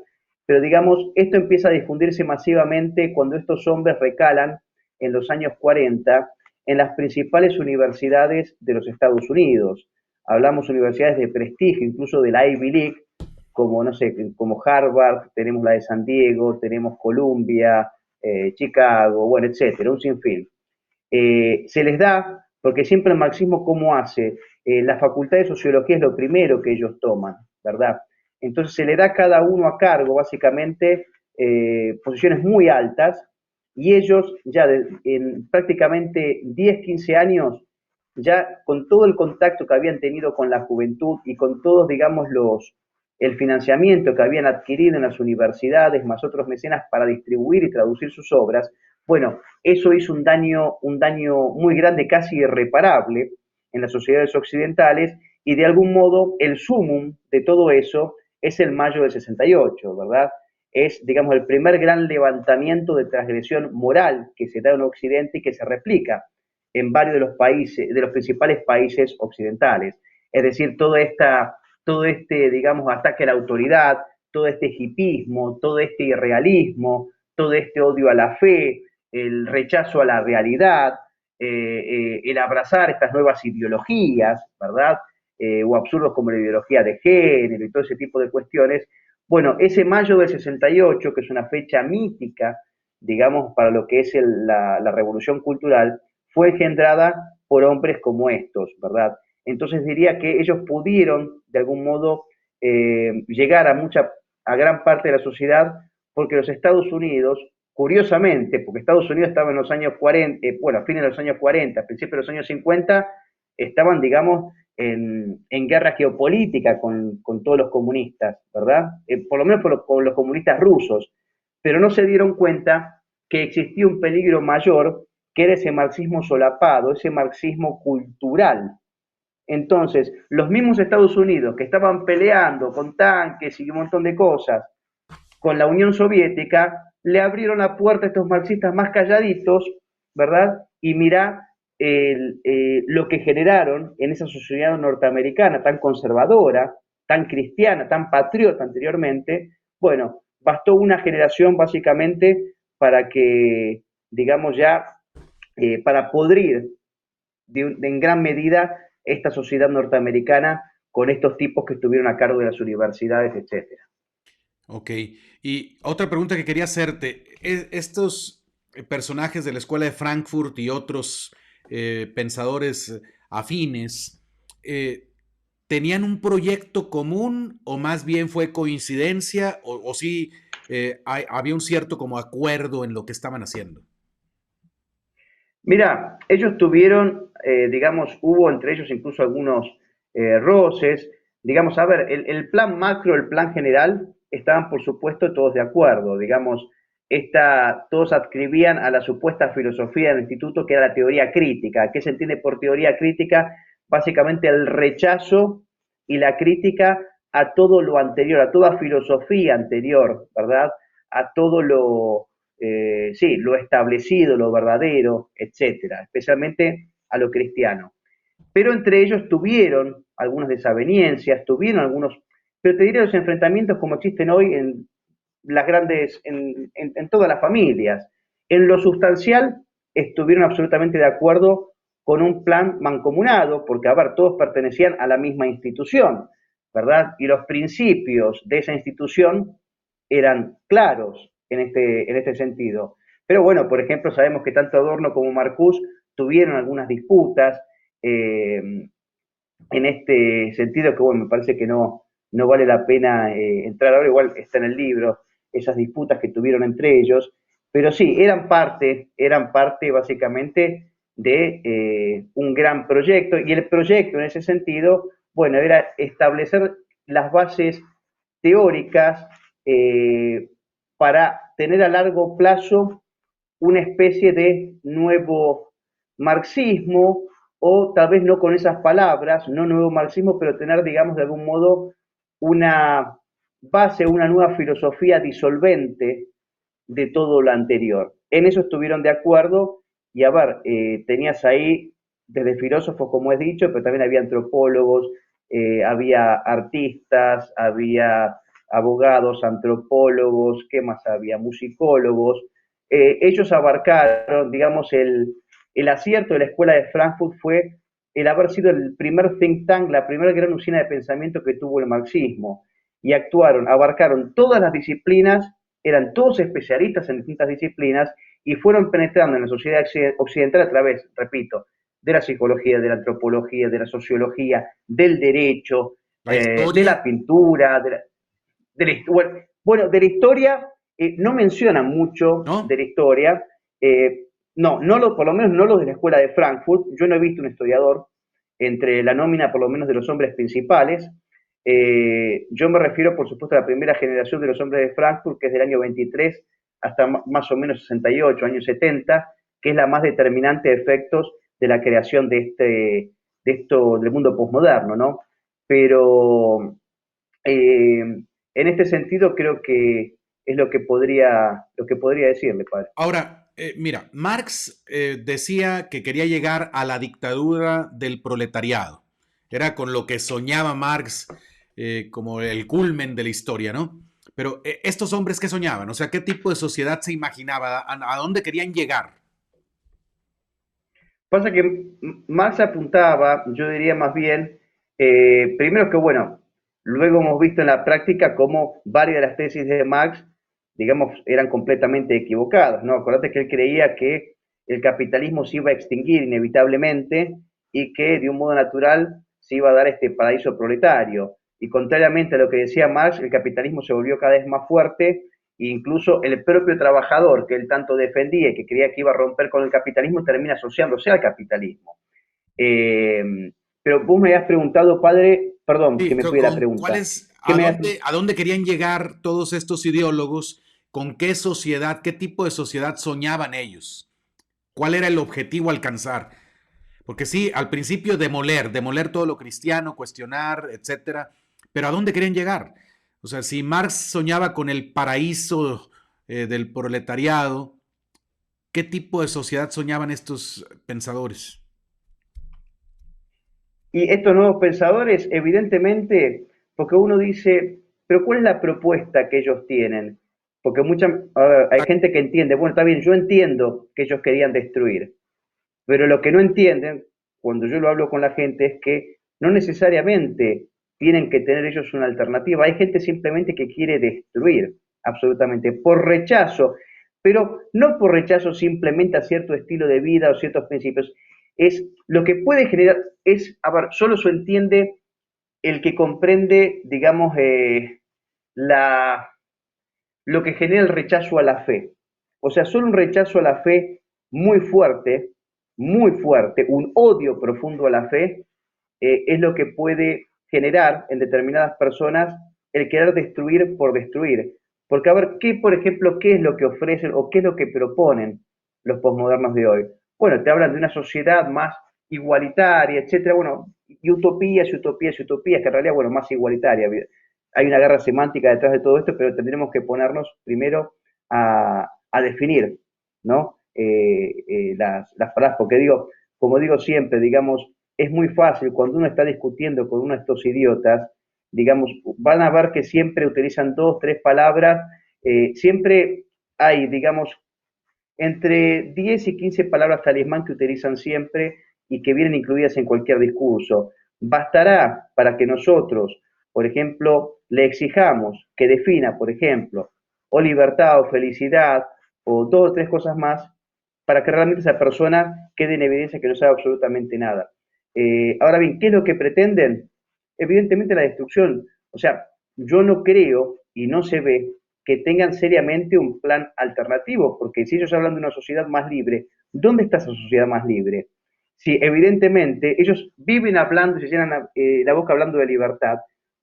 Speaker 2: pero digamos, esto empieza a difundirse masivamente cuando estos hombres recalan en los años 40 en las principales universidades de los Estados Unidos. Hablamos universidades de prestigio, incluso de la Ivy League, como, no sé, como Harvard, tenemos la de San Diego, tenemos Columbia, Chicago, bueno, etcétera, un sinfín. Se les da, porque siempre el marxismo, ¿cómo hace? La facultad de sociología es lo primero que ellos toman, ¿verdad? Entonces se le da a cada uno a cargo, básicamente, posiciones muy altas, y ellos ya en prácticamente 10, 15 años, ya con todo el contacto que habían tenido con la juventud y con todos, digamos, el financiamiento que habían adquirido en las universidades, más otros mecenas para distribuir y traducir sus obras, bueno, eso hizo un daño muy grande, casi irreparable, en las sociedades occidentales, y de algún modo el sumum de todo eso es el mayo del 68, ¿verdad? Es, digamos, el primer gran levantamiento de transgresión moral que se da en Occidente y que se replica en varios de los países, de los principales países occidentales. Es decir, todo este, digamos, ataque a la autoridad, todo este hipismo, todo este irrealismo, todo este odio a la fe, el rechazo a la realidad, el abrazar estas nuevas ideologías, ¿verdad? O absurdos como la ideología de género y todo ese tipo de cuestiones. Bueno, ese mayo del 68, que es una fecha mítica, digamos, para lo que es la revolución cultural, fue engendrada por hombres como estos, ¿verdad? Entonces diría que ellos pudieron, de algún modo, llegar a gran parte de la sociedad, porque los Estados Unidos, curiosamente, porque Estados Unidos estaba en los años 40, bueno, a fines de los años 40, a principios de los años 50, estaban, digamos, en guerra geopolítica con todos los comunistas, ¿verdad? Por lo menos con los comunistas rusos, pero no se dieron cuenta que existía un peligro mayor, que era ese marxismo solapado, ese marxismo cultural. Entonces, los mismos Estados Unidos que estaban peleando con tanques y un montón de cosas con la Unión Soviética, le abrieron la puerta a estos marxistas más calladitos, ¿verdad? Y mirá lo que generaron en esa sociedad norteamericana tan conservadora, tan cristiana, tan patriota anteriormente. Bueno, bastó una generación básicamente para que, digamos ya, para podrir en gran medida esta sociedad norteamericana con estos tipos que estuvieron a cargo de las universidades, etcétera.
Speaker 1: Ok. Y otra pregunta que quería hacerte. Estos personajes de la Escuela de Frankfurt y otros pensadores afines, ¿tenían un proyecto común o más bien fue coincidencia o sí había un cierto como acuerdo en lo que estaban haciendo?
Speaker 2: Mira, ellos tuvieron, digamos, hubo entre ellos incluso algunos roces. digamos, a ver, el plan macro, el plan general, estaban por supuesto todos de acuerdo, digamos, todos adscribían a la supuesta filosofía del instituto que era la teoría crítica. ¿Qué se entiende por teoría crítica? Básicamente el rechazo y la crítica a todo lo anterior, a toda filosofía anterior, ¿verdad? A todo sí, lo establecido, lo verdadero, etcétera, especialmente a lo cristiano. Pero entre ellos tuvieron algunas desavenencias, tuvieron algunos, pero te diré los enfrentamientos como existen hoy en las grandes, en todas las familias. En lo sustancial estuvieron absolutamente de acuerdo con un plan mancomunado, porque, a ver, todos pertenecían a la misma institución, ¿verdad? Y los principios de esa institución eran claros en este sentido. Pero bueno, por ejemplo, sabemos que tanto Adorno como Marcuse tuvieron algunas disputas, en este sentido que, bueno, me parece que no vale la pena entrar ahora, igual está en el libro, esas disputas que tuvieron entre ellos, pero sí, eran parte básicamente de un gran proyecto, y el proyecto en ese sentido, bueno, era establecer las bases teóricas para tener a largo plazo una especie de nuevo marxismo, o tal vez no con esas palabras, no nuevo marxismo, pero tener, digamos, de algún modo una base, una nueva filosofía disolvente de todo lo anterior. En eso estuvieron de acuerdo, y a ver, tenías ahí desde filósofos, como he dicho, pero también había antropólogos, había artistas, había abogados, antropólogos, ¿qué más había? Musicólogos. Ellos abarcaron, digamos, el acierto de la Escuela de Frankfurt fue el haber sido el primer think tank, la primera gran usina de pensamiento que tuvo el marxismo, y abarcaron todas las disciplinas, eran todos especialistas en distintas disciplinas, y fueron penetrando en la sociedad occidental a través, repito, de la psicología, de la antropología, de la sociología, del derecho,
Speaker 1: La
Speaker 2: de
Speaker 1: historia,
Speaker 2: la pintura, bueno, de la historia no mencionan mucho de
Speaker 1: ¿no?
Speaker 2: la historia, por lo menos no los de la escuela de Frankfurt. Yo no he visto un historiador entre la nómina, por lo menos, de los hombres principales. Yo me refiero, por supuesto, a la primera generación de los hombres de Frankfurt, que es del año 23 hasta más o menos 68, años 70, que es la más determinante de efectos de la creación del mundo posmoderno, ¿no? Pero en este sentido creo que es lo que podría decirle, padre.
Speaker 1: Ahora, mira, Marx decía que quería llegar a la dictadura del proletariado. Era con lo que soñaba Marx como el culmen de la historia, ¿no? Pero estos hombres, ¿qué soñaban? O sea, ¿qué tipo de sociedad se imaginaba? A dónde querían llegar?
Speaker 2: Pasa que Marx apuntaba, yo diría más bien, primero que bueno, luego hemos visto en la práctica cómo varias de las tesis de Marx, digamos, eran completamente equivocadas, ¿no? Acordate que él creía que el capitalismo se iba a extinguir inevitablemente, y que de un modo natural se iba a dar este paraíso proletario. Y contrariamente a lo que decía Marx, el capitalismo se volvió cada vez más fuerte, e incluso el propio trabajador que él tanto defendía y que creía que iba a romper con el capitalismo termina asociándose al capitalismo. Eh, pero vos me habías preguntado, padre, perdón que
Speaker 1: Sí,
Speaker 2: me fui de la pregunta. ¿Qué me habías...
Speaker 1: a dónde querían llegar todos estos ideólogos? ¿Con qué sociedad, qué tipo de sociedad soñaban ellos? ¿Cuál era el objetivo a alcanzar? Porque sí, al principio demoler todo lo cristiano, cuestionar, etcétera. Pero ¿a dónde querían llegar? O sea, si Marx soñaba con el paraíso del proletariado, ¿qué tipo de sociedad soñaban estos pensadores?
Speaker 2: Y estos nuevos pensadores, evidentemente, porque uno dice, pero ¿cuál es la propuesta que ellos tienen? Porque hay gente que entiende, bueno, está bien, yo entiendo que ellos querían destruir, pero lo que no entienden, cuando yo lo hablo con la gente, es que no necesariamente tienen que tener ellos una alternativa. Hay gente simplemente que quiere destruir, absolutamente, por rechazo, pero no por rechazo simplemente a cierto estilo de vida o ciertos principios. Es lo que puede generar, a ver, solo se entiende el que comprende, digamos, la, lo que genera el rechazo a la fe. O sea, solo un rechazo a la fe muy fuerte, un odio profundo a la fe, es lo que puede generar en determinadas personas el querer destruir por destruir. Porque a ver, por ejemplo, qué es lo que ofrecen o qué es lo que proponen los posmodernos de hoy? Bueno, te hablan de una sociedad más igualitaria, etcétera. Bueno, y utopías, utopías, utopías, que en realidad, bueno, más igualitaria. Hay una guerra semántica detrás de todo esto, pero tendremos que ponernos primero a definir, ¿no? Las palabras, porque digo, como digo siempre, digamos, es muy fácil cuando uno está discutiendo con uno de estos idiotas, digamos, van a ver que siempre utilizan dos, tres palabras, siempre hay, digamos, entre 10 y 15 palabras talismán que utilizan siempre y que vienen incluidas en cualquier discurso. Bastará para que nosotros, por ejemplo, le exijamos que defina, por ejemplo, o libertad o felicidad o dos o tres cosas más para que realmente esa persona quede en evidencia que no sabe absolutamente nada. Ahora bien, ¿qué es lo que pretenden? Evidentemente la destrucción. O sea, yo no creo y no se ve que tengan seriamente un plan alternativo, porque si ellos hablan de una sociedad más libre, ¿dónde está esa sociedad más libre? Si evidentemente ellos viven hablando y se llenan la boca hablando de libertad,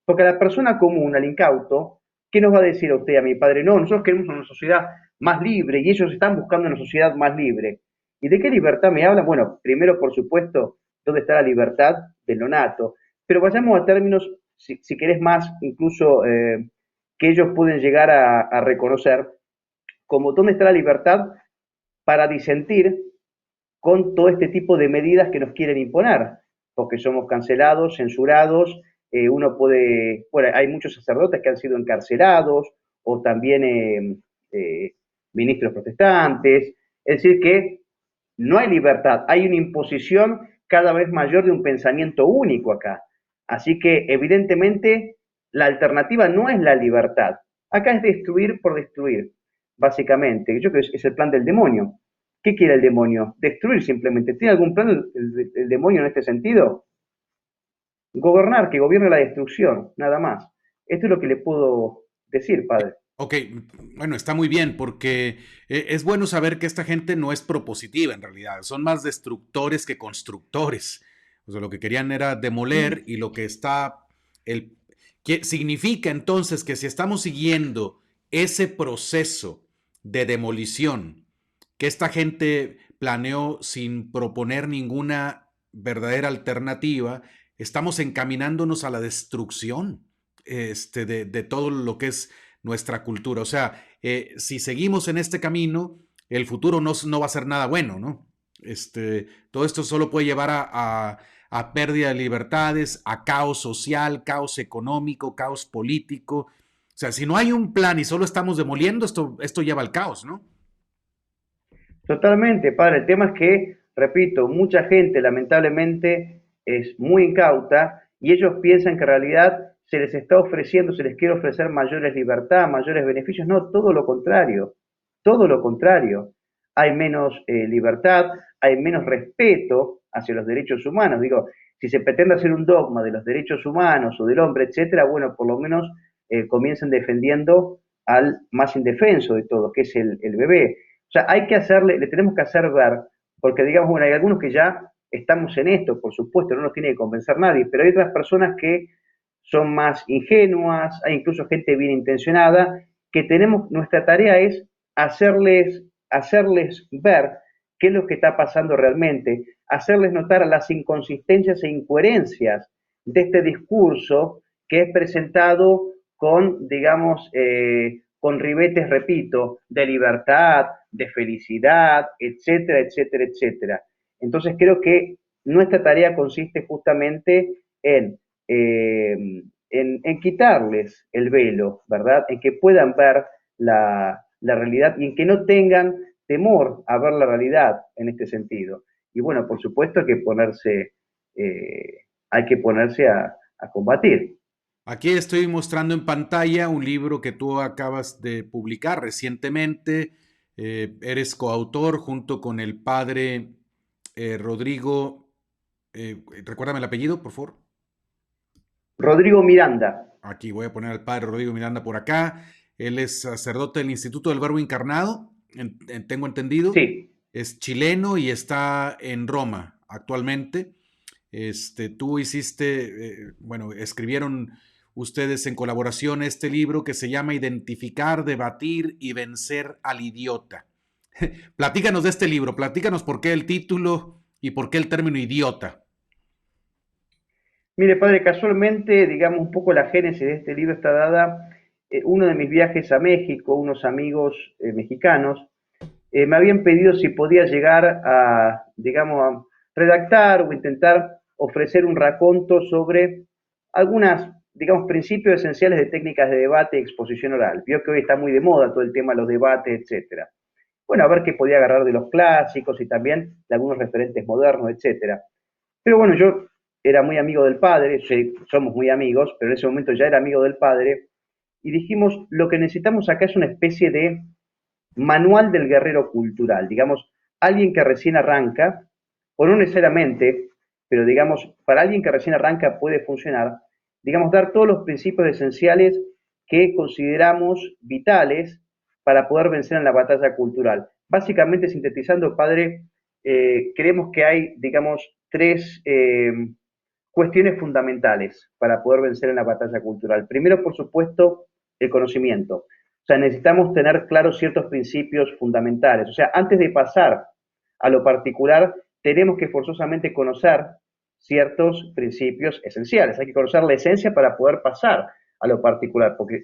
Speaker 2: porque a la persona común, al incauto, ¿qué nos va a decir a usted, a mi padre? No, nosotros queremos una sociedad más libre y ellos están buscando una sociedad más libre. ¿Y de qué libertad me hablan? Bueno, primero, por supuesto, ¿dónde está la libertad de lo nato? Pero vayamos a términos, si querés más, incluso que ellos pueden llegar a reconocer, como dónde está la libertad para disentir con todo este tipo de medidas que nos quieren imponer, porque somos cancelados, censurados, uno puede, bueno, hay muchos sacerdotes que han sido encarcelados, o también ministros protestantes, es decir, que no hay libertad, hay una imposición cada vez mayor de un pensamiento único acá. Así que evidentemente la alternativa no es la libertad, acá es destruir por destruir, básicamente. Yo creo que es el plan del demonio. ¿Qué quiere el demonio? Destruir simplemente. ¿Tiene algún plan el demonio en este sentido? Gobernar, que gobierne la destrucción, nada más. Esto es lo que le puedo decir, padre.
Speaker 1: Ok, bueno, está muy bien porque es bueno saber que esta gente no es propositiva en realidad, son más destructores que constructores. O sea, lo que querían era demoler y lo que está, el, que significa entonces que si estamos siguiendo ese proceso de demolición que esta gente planeó sin proponer ninguna verdadera alternativa, estamos encaminándonos a la destrucción de todo lo que es nuestra cultura. O sea, si seguimos en este camino, el futuro no va a ser nada bueno, ¿no? Todo esto solo puede llevar a pérdida de libertades, a caos social, caos económico, caos político. O sea, si no hay un plan y solo estamos demoliendo, esto lleva al caos, ¿no?
Speaker 2: Totalmente, padre. El tema es que, repito, mucha gente lamentablemente es muy incauta y ellos piensan que en realidad se les está ofreciendo, se les quiere ofrecer mayores libertad, mayores beneficios. No, todo lo contrario, todo lo contrario. Hay menos libertad, hay menos respeto hacia los derechos humanos. Digo, si se pretende hacer un dogma de los derechos humanos o del hombre, etcétera, bueno, por lo menos comiencen defendiendo al más indefenso de todo, que es el bebé. O sea, hay que hacerle, le tenemos que hacer ver, porque digamos, bueno, hay algunos que ya estamos en esto, por supuesto, no nos tiene que convencer nadie, pero hay otras personas que son más ingenuas, hay incluso gente bien intencionada, que tenemos, nuestra tarea es hacerles ver qué es lo que está pasando realmente, hacerles notar las inconsistencias e incoherencias de este discurso que es presentado con, digamos, con ribetes, repito, de libertad, de felicidad, etcétera, etcétera, etcétera. Entonces creo que nuestra tarea consiste justamente en quitarles el velo, ¿verdad? En que puedan ver la realidad y en que no tengan temor a ver la realidad en este sentido. Y bueno, por supuesto hay que ponerse a combatir.
Speaker 1: Aquí estoy mostrando en pantalla un libro que tú acabas de publicar recientemente. Eres coautor junto con el padre Rodrigo. Recuérdame el apellido, por favor.
Speaker 2: Rodrigo Miranda.
Speaker 1: Aquí voy a poner al padre Rodrigo Miranda por acá. Él es sacerdote del Instituto del Verbo Encarnado, tengo entendido.
Speaker 2: Sí.
Speaker 1: Es chileno y está en Roma actualmente. Tú hiciste, bueno, escribieron ustedes en colaboración este libro que se llama Identificar, Debatir y Vencer al Idiota. Platícanos de este libro, platícanos por qué el título y por qué el término idiota.
Speaker 2: Mire, padre, casualmente, digamos, un poco la génesis de este libro está dada, uno de mis viajes a México, unos amigos mexicanos, me habían pedido si podía llegar a, digamos, a redactar o intentar ofrecer un raconto sobre algunas, digamos, principios esenciales de técnicas de debate y exposición oral. Vio que hoy está muy de moda todo el tema de los debates, etcétera. Bueno, a ver qué podía agarrar de los clásicos y también de algunos referentes modernos, etcétera. Pero bueno, yo era muy amigo del padre, sí, somos muy amigos, pero en ese momento ya era amigo del padre, y dijimos, lo que necesitamos acá es una especie de manual del guerrero cultural, digamos, alguien que recién arranca, o no necesariamente, pero digamos, para alguien que recién arranca puede funcionar, digamos, dar todos los principios esenciales que consideramos vitales para poder vencer en la batalla cultural. Básicamente, sintetizando, padre, creemos que hay, digamos, tres cuestiones fundamentales para poder vencer en la batalla cultural. Primero, por supuesto, el conocimiento. O sea, necesitamos tener claros ciertos principios fundamentales. O sea, antes de pasar a lo particular, tenemos que forzosamente conocer ciertos principios esenciales. Hay que conocer la esencia para poder pasar a lo particular, porque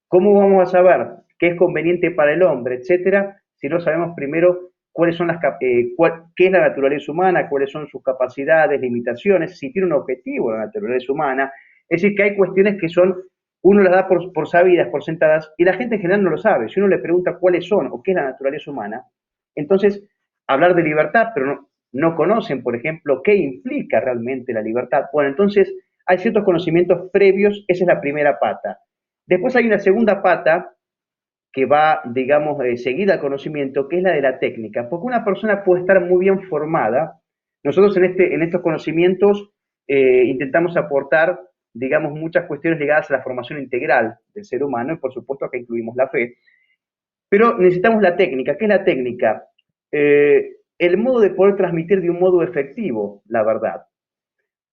Speaker 2: ¿cómo vamos a saber qué es conveniente para el hombre, etcétera, si no sabemos primero cuáles son qué es la naturaleza humana, cuáles son sus capacidades, limitaciones, si tiene un objetivo la naturaleza humana? Es decir, que hay cuestiones que son, uno las da por sabidas, por sentadas, y la gente en general no lo sabe. Si uno le pregunta cuáles son o qué es la naturaleza humana, entonces hablar de libertad, pero no conocen, por ejemplo, qué implica realmente la libertad. Bueno, entonces hay ciertos conocimientos previos, esa es la primera pata. Después hay una segunda pata que va, digamos, seguida al conocimiento, que es la de la técnica, porque una persona puede estar muy bien formada. Nosotros en estos conocimientos intentamos aportar, digamos, muchas cuestiones ligadas a la formación integral del ser humano, y por supuesto acá incluimos la fe, pero necesitamos la técnica. ¿Qué es la técnica? El modo de poder transmitir de un modo efectivo la verdad.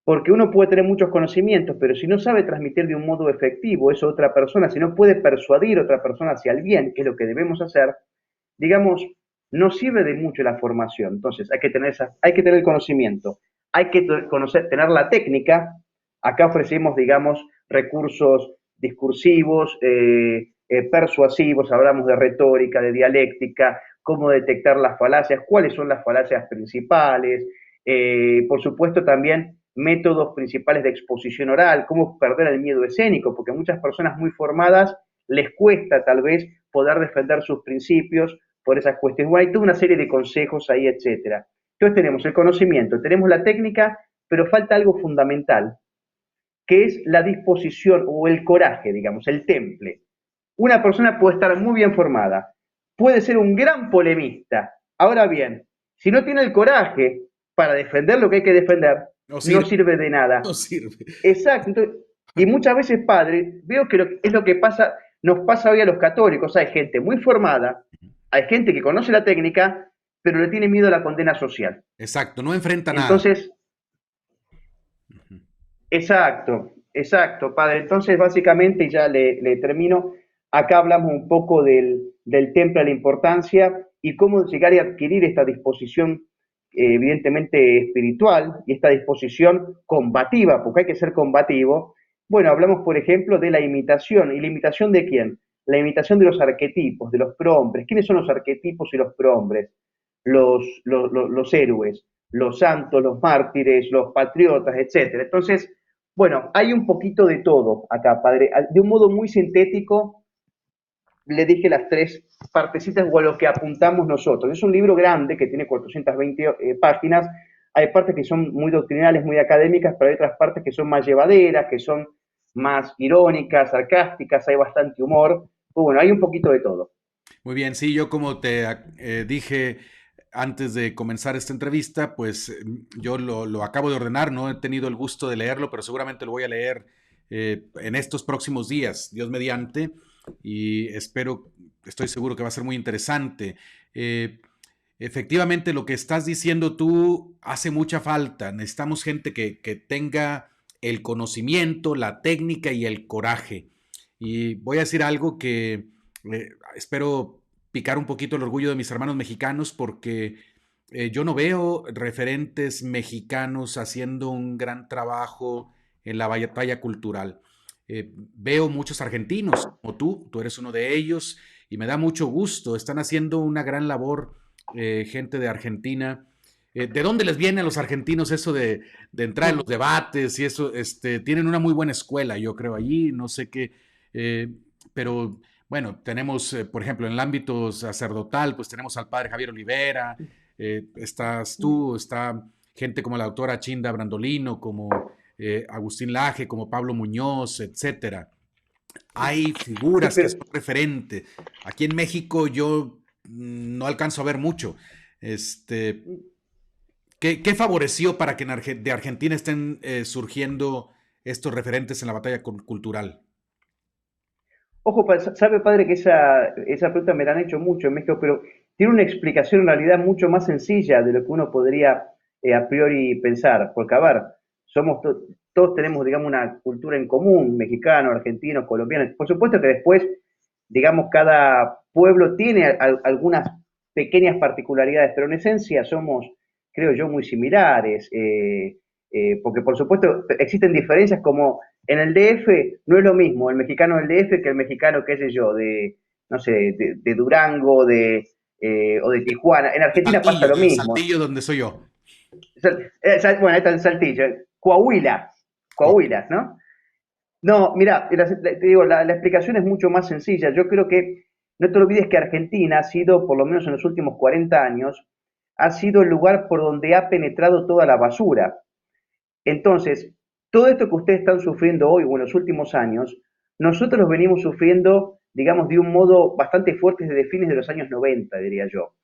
Speaker 2: Porque uno puede tener muchos conocimientos, pero si no sabe transmitir de un modo efectivo eso a otra persona, si no puede persuadir a otra persona hacia el bien, que es lo que debemos hacer, digamos, no sirve de mucho la formación. Entonces, hay que tener el conocimiento, hay que tener la técnica. Acá ofrecemos, digamos, recursos discursivos, persuasivos, hablamos de retórica, de dialéctica, cómo detectar las falacias, cuáles son las falacias principales, por supuesto también métodos principales de exposición oral, cómo perder el miedo escénico, porque a muchas personas muy formadas les cuesta tal vez poder defender sus principios por esas cuestiones. Bueno, hay toda una serie de consejos ahí, etcétera. Entonces tenemos el conocimiento, tenemos la técnica, pero falta algo fundamental, que es la disposición o el coraje, digamos, el temple. Una persona puede estar muy bien formada, puede ser un gran polemista. Ahora bien, si no tiene el coraje para defender lo que hay que defender,
Speaker 1: No
Speaker 2: no
Speaker 1: sirve,
Speaker 2: sirve de nada.
Speaker 1: no sirve.
Speaker 2: Exacto. Entonces, y muchas veces, padre, veo que es lo que pasa, nos pasa hoy a los católicos. Hay gente muy formada, hay gente que conoce la técnica, pero le tiene miedo a la condena social.
Speaker 1: Exacto, no enfrenta nada.
Speaker 2: Entonces, exacto, exacto, padre. Entonces, básicamente, ya le termino, acá hablamos un poco del temple a la importancia y cómo llegar a adquirir esta disposición, evidentemente espiritual, y esta disposición combativa, porque hay que ser combativo. Bueno, hablamos, por ejemplo, de la imitación. ¿Y la imitación de quién? La imitación de los arquetipos, de los prohombres. ¿Quiénes son los arquetipos y los prohombres? Los héroes, los santos, los mártires, los patriotas, etcétera. Entonces, bueno, hay un poquito de todo acá, padre. De un modo muy sintético, le dije las tres partecitas o a lo que apuntamos nosotros. Es un libro grande que tiene 420 páginas. Hay partes que son muy doctrinales, muy académicas, pero hay otras partes que son más llevaderas, que son más irónicas, sarcásticas, hay bastante humor. Pues bueno, hay un poquito de todo.
Speaker 1: Muy bien, sí, yo como te dije antes de comenzar esta entrevista, pues yo lo acabo de ordenar, no he tenido el gusto de leerlo, pero seguramente lo voy a leer en estos próximos días, Dios mediante, y espero, estoy seguro que va a ser muy interesante. Efectivamente, lo que estás diciendo tú hace mucha falta. Necesitamos gente que tenga el conocimiento, la técnica y el coraje. Y voy a decir algo que espero picar un poquito el orgullo de mis hermanos mexicanos porque yo no veo referentes mexicanos haciendo un gran trabajo en la batalla cultural. Veo muchos argentinos, como tú eres uno de ellos, y me da mucho gusto. Están haciendo una gran labor, gente de Argentina. ¿De dónde les viene a los argentinos eso de entrar en los debates y eso? Tienen una muy buena escuela, yo creo, allí, no sé qué, eh, pero bueno, tenemos, por ejemplo, en el ámbito sacerdotal, pues tenemos al padre Javier Olivera, estás tú, está gente como la doctora Chinda Brandolino, como Agustín Laje, como Pablo Muñoz, etcétera. Hay
Speaker 2: Sí,
Speaker 1: figuras que
Speaker 2: pero,
Speaker 1: son referentes. Aquí en México yo no alcanzo a ver mucho. ¿Qué favoreció para que de Argentina estén surgiendo estos referentes en la batalla cultural?
Speaker 2: ojo, sabe padre que esa pregunta me la han hecho mucho en México, pero tiene una explicación en realidad mucho más sencilla de lo que uno podría a priori pensar. Porque, a ver, todos tenemos, digamos, una cultura en común, mexicano, argentino, colombiano. Por supuesto que después, digamos, cada pueblo tiene algunas pequeñas particularidades, pero en esencia somos, creo yo, muy similares. Porque, por supuesto, existen diferencias como en el DF no es lo mismo el mexicano del DF que el mexicano, qué sé yo, no sé, de Durango, o de Tijuana. En Argentina pasa lo
Speaker 1: En
Speaker 2: mismo.
Speaker 1: Saltillo, donde soy yo.
Speaker 2: Bueno, está en Saltillo. Coahuila, Coahuila, ¿no? No, mira, te digo, la explicación es mucho más sencilla. Yo creo que, no te olvides que Argentina ha sido, por lo menos en los últimos 40 años, ha sido el lugar por donde ha penetrado toda la basura. Entonces, todo esto que ustedes están sufriendo hoy o en los últimos años, nosotros lo venimos sufriendo, digamos, de un modo bastante fuerte desde fines de los años 90, diría yo.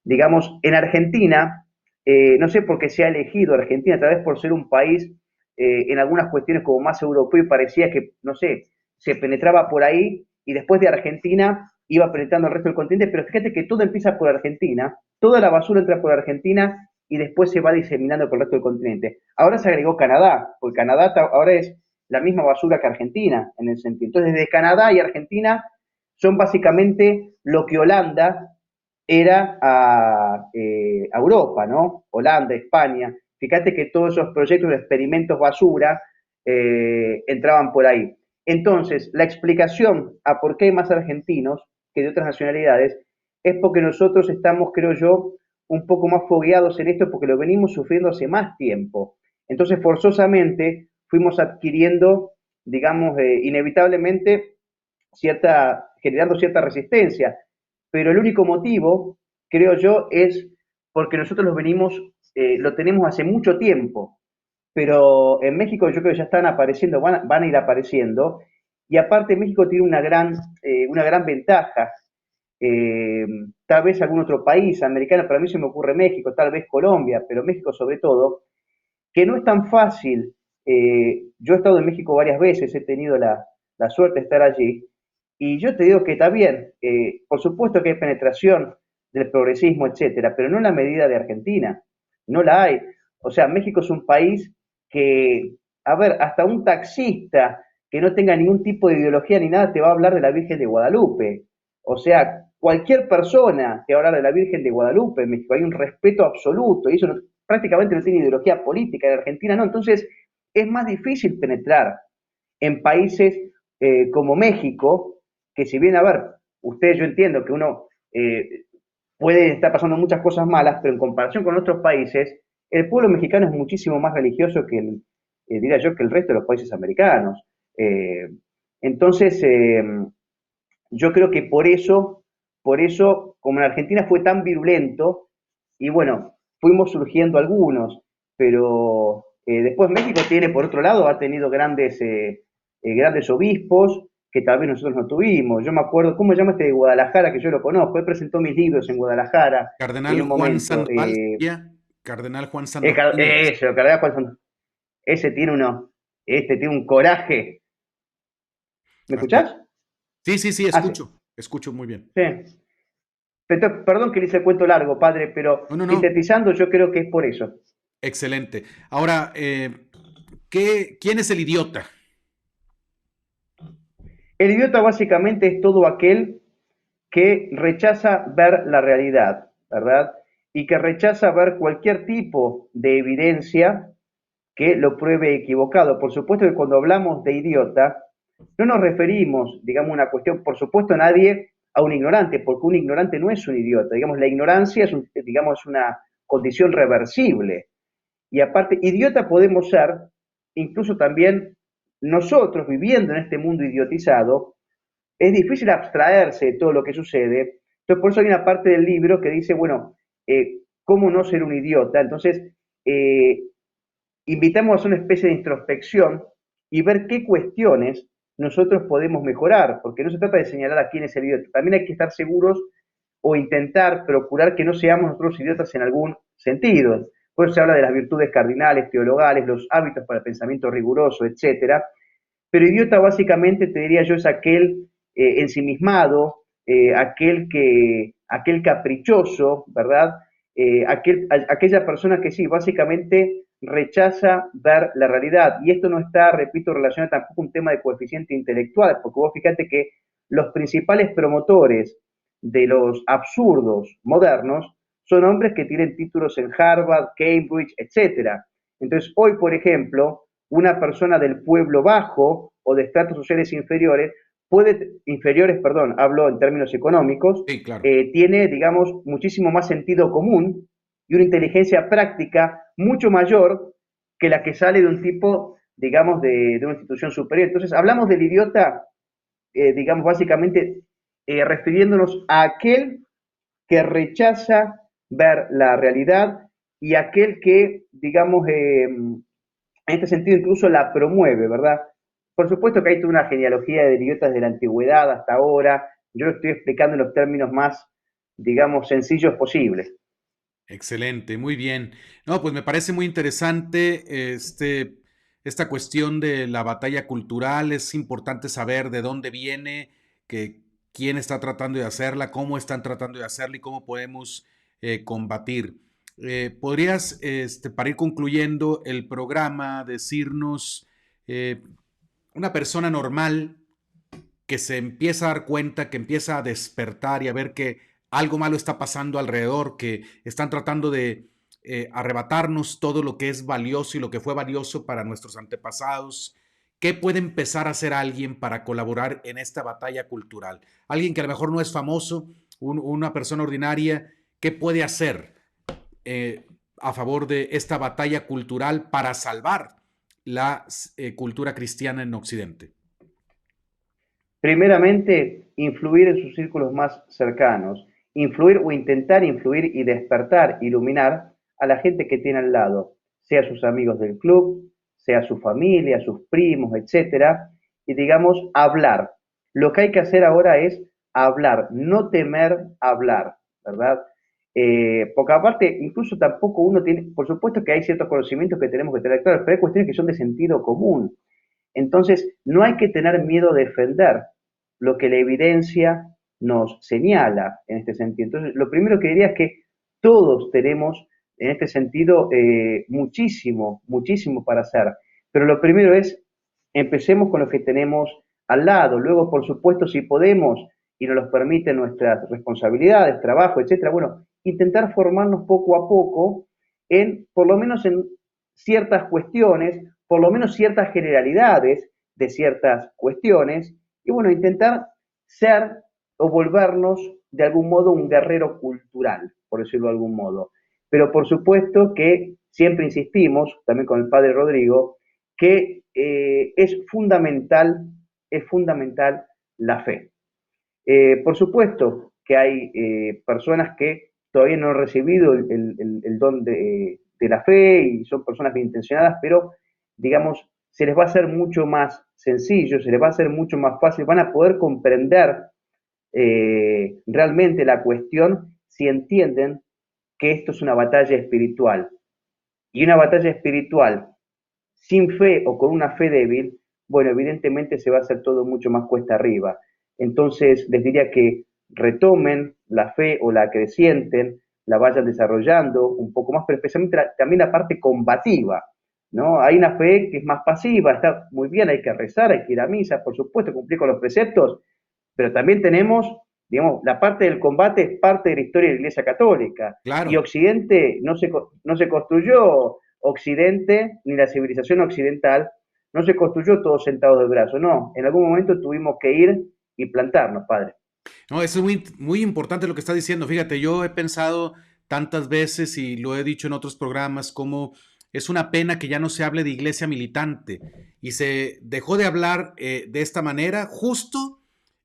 Speaker 2: Digamos, en Argentina, no sé por qué se ha elegido Argentina, tal vez por ser un país en algunas cuestiones como más europeo y parecía que, no sé, se penetraba por ahí y después de Argentina iba penetrando el resto del continente, pero fíjate que todo empieza por Argentina, toda la basura entra por Argentina y después se va diseminando por el resto del continente. Ahora se agregó Canadá, porque Canadá ahora es la misma basura que Argentina en el sentido. Entonces, desde Canadá y Argentina son básicamente lo que Holanda era a Europa, ¿no? Holanda, España. Fíjate que todos esos proyectos de experimentos basura entraban por ahí. Entonces, la explicación a por qué hay más argentinos que de otras nacionalidades es porque nosotros estamos, creo yo, un poco más fogueados en esto porque lo venimos sufriendo hace más tiempo. Entonces, forzosamente fuimos adquiriendo, digamos, inevitablemente generando cierta resistencia. Pero el único motivo, creo yo, es porque nosotros lo tenemos hace mucho tiempo. Pero en México yo creo que ya están apareciendo, van a ir apareciendo. Y aparte México tiene una gran ventaja. Eh, Tal vez algún otro país americano, para mí se me ocurre México, tal vez Colombia, pero México sobre todo, que no es tan fácil. Yo he estado en México varias veces, he tenido la suerte de estar allí, y yo te digo que está bien, por supuesto que hay penetración del progresismo, etcétera, pero no en la medida de Argentina, no la hay. O sea, México es un país que, a ver, hasta un taxista que no tenga ningún tipo de ideología ni nada te va a hablar de la Virgen de Guadalupe. O sea, cualquier persona te va a hablar de la Virgen de Guadalupe en México, hay un respeto absoluto, y eso prácticamente no tiene ideología política, en Argentina no. Entonces, es más difícil penetrar en países como México, que si bien, a ver, ustedes yo entiendo que uno puede estar pasando muchas cosas malas, pero en comparación con otros países, el pueblo mexicano es muchísimo más religioso diría yo, que el resto de los países americanos. Eh, entonces, yo creo que por eso, como en Argentina fue tan virulento, y bueno, fuimos surgiendo algunos, pero después México tiene, por otro lado, ha tenido grandes obispos que tal vez nosotros no tuvimos. Yo me acuerdo, ¿cómo se llama este de Guadalajara? Que yo lo conozco, él presentó mis libros en Guadalajara en
Speaker 1: Cardenal
Speaker 2: un
Speaker 1: Juan
Speaker 2: momento.
Speaker 1: Sandoval, ya. Cardenal Juan Sandoval.
Speaker 2: Eso, Cardenal Juan, ese tiene tiene un coraje. ¿Me
Speaker 1: Así es.
Speaker 2: escuchás?
Speaker 1: Sí, sí, sí,
Speaker 2: Ah, sí.
Speaker 1: escucho muy bien.
Speaker 2: Sí. Entonces, perdón que le hice el cuento largo, padre, pero
Speaker 1: No, no, no.
Speaker 2: sintetizando yo creo que es por eso.
Speaker 1: Excelente. Ahora, ¿quién es el idiota?
Speaker 2: El idiota básicamente es todo aquel que rechaza ver la realidad, ¿verdad? Y que rechaza ver cualquier tipo de evidencia que lo pruebe equivocado. Por supuesto que cuando hablamos de idiota, no nos referimos, digamos, a una cuestión, por supuesto, nadie a un ignorante, porque un ignorante no es un idiota. Digamos, la ignorancia es, digamos, una condición reversible. Y aparte, idiota podemos ser, incluso también nosotros viviendo en este mundo idiotizado, es difícil abstraerse de todo lo que sucede. Entonces, por eso hay una parte del libro que dice, bueno, ¿cómo no ser un idiota? Entonces, eh, invitamos a hacer una especie de introspección y ver qué cuestiones nosotros podemos mejorar, porque no se trata de señalar a quién es el idiota, también hay que estar seguros o intentar procurar que no seamos nosotros idiotas en algún sentido. Por eso se habla de las virtudes cardinales, teologales, los hábitos para el pensamiento riguroso, etcétera. Pero idiota básicamente te diría yo es aquel ensimismado, aquel caprichoso, ¿verdad? Aquella persona que sí, básicamente rechaza ver la realidad. Y esto no está, repito, relacionado tampoco a un tema de coeficiente intelectual, porque vos fíjate que los principales promotores de los absurdos modernos son hombres que tienen títulos en Harvard, Cambridge, etcétera. Entonces, hoy, por ejemplo, una persona del pueblo bajo o de estratos sociales inferiores, perdón, hablo en términos económicos,
Speaker 1: Sí, claro.
Speaker 2: tiene, digamos, muchísimo más sentido común y una inteligencia práctica mucho mayor que la que sale de un tipo, digamos, de una institución superior. Entonces, hablamos del idiota, digamos, básicamente refiriéndonos a aquel que rechaza ver la realidad y aquel que, digamos, en este sentido incluso la promueve, ¿verdad? Por supuesto que hay toda una genealogía de idiotas de la antigüedad hasta ahora, yo lo estoy explicando en los términos más, digamos, sencillos posibles.
Speaker 1: Excelente, muy bien. No, pues me parece muy interesante esta cuestión de la batalla cultural. Es importante saber de dónde viene, que, quién está tratando de hacerla, cómo están tratando de hacerla y cómo podemos combatir. ¿Podrías, para ir concluyendo el programa, decirnos eh, una persona normal que se empieza a dar cuenta, que empieza a despertar y a ver que algo malo está pasando alrededor, que están tratando de arrebatarnos todo lo que es valioso y lo que fue valioso para nuestros antepasados? ¿Qué puede empezar a hacer alguien para colaborar en esta batalla cultural? Alguien que a lo mejor no es famoso, una persona ordinaria, ¿qué puede hacer a favor de esta batalla cultural para salvar la cultura cristiana en Occidente?
Speaker 2: Primeramente, influir en sus círculos más cercanos, influir o intentar influir y despertar, iluminar a la gente que tiene al lado, sea sus amigos del club, sea su familia, sus primos, etcétera, y digamos hablar. Lo que hay que hacer ahora es hablar, no temer hablar, ¿verdad? Porque aparte, incluso tampoco uno tiene, por supuesto que hay ciertos conocimientos que tenemos que tener claros, pero hay cuestiones que son de sentido común. Entonces, no hay que tener miedo de defender lo que la evidencia nos señala en este sentido. Entonces, lo primero que diría es que todos tenemos en este sentido muchísimo, muchísimo para hacer. Pero lo primero es, empecemos con lo que tenemos al lado. Luego, por supuesto, si podemos y nos los permiten nuestras responsabilidades, trabajo, etcétera, bueno, intentar formarnos poco a poco en, por lo menos en ciertas cuestiones, por lo menos ciertas generalidades de ciertas cuestiones, y bueno, intentar ser o volvernos de algún modo un guerrero cultural, por decirlo de algún modo. Pero por supuesto que siempre insistimos, también con el padre Rodrigo, que es fundamental la fe. Por supuesto que hay personas que todavía no han recibido el don de la fe y son personas bien intencionadas, pero digamos, se les va a hacer mucho más sencillo, se les va a hacer mucho más fácil, van a poder comprender realmente la cuestión si entienden que esto es una batalla espiritual. Y una batalla espiritual sin fe o con una fe débil, bueno, evidentemente se va a hacer todo mucho más cuesta arriba. Entonces, les diría que retomen la fe o la acrecienten, la vayan desarrollando un poco más, pero especialmente también la parte combativa, ¿no? Hay una fe que es más pasiva, está muy bien, hay que rezar, hay que ir a misa, por supuesto, cumplir con los preceptos, pero también tenemos, digamos, la parte del combate es parte de la historia de la Iglesia Católica. Y
Speaker 1: Claro.
Speaker 2: Occidente no se construyó, Occidente, ni la civilización occidental, no se construyó todos sentados de brazos, no. En algún momento tuvimos que ir y plantarnos, padre.
Speaker 1: No, eso es muy, muy importante lo que está diciendo. Fíjate, yo he pensado tantas veces y lo he dicho en otros programas como es una pena que ya no se hable de iglesia militante y se dejó de hablar de esta manera justo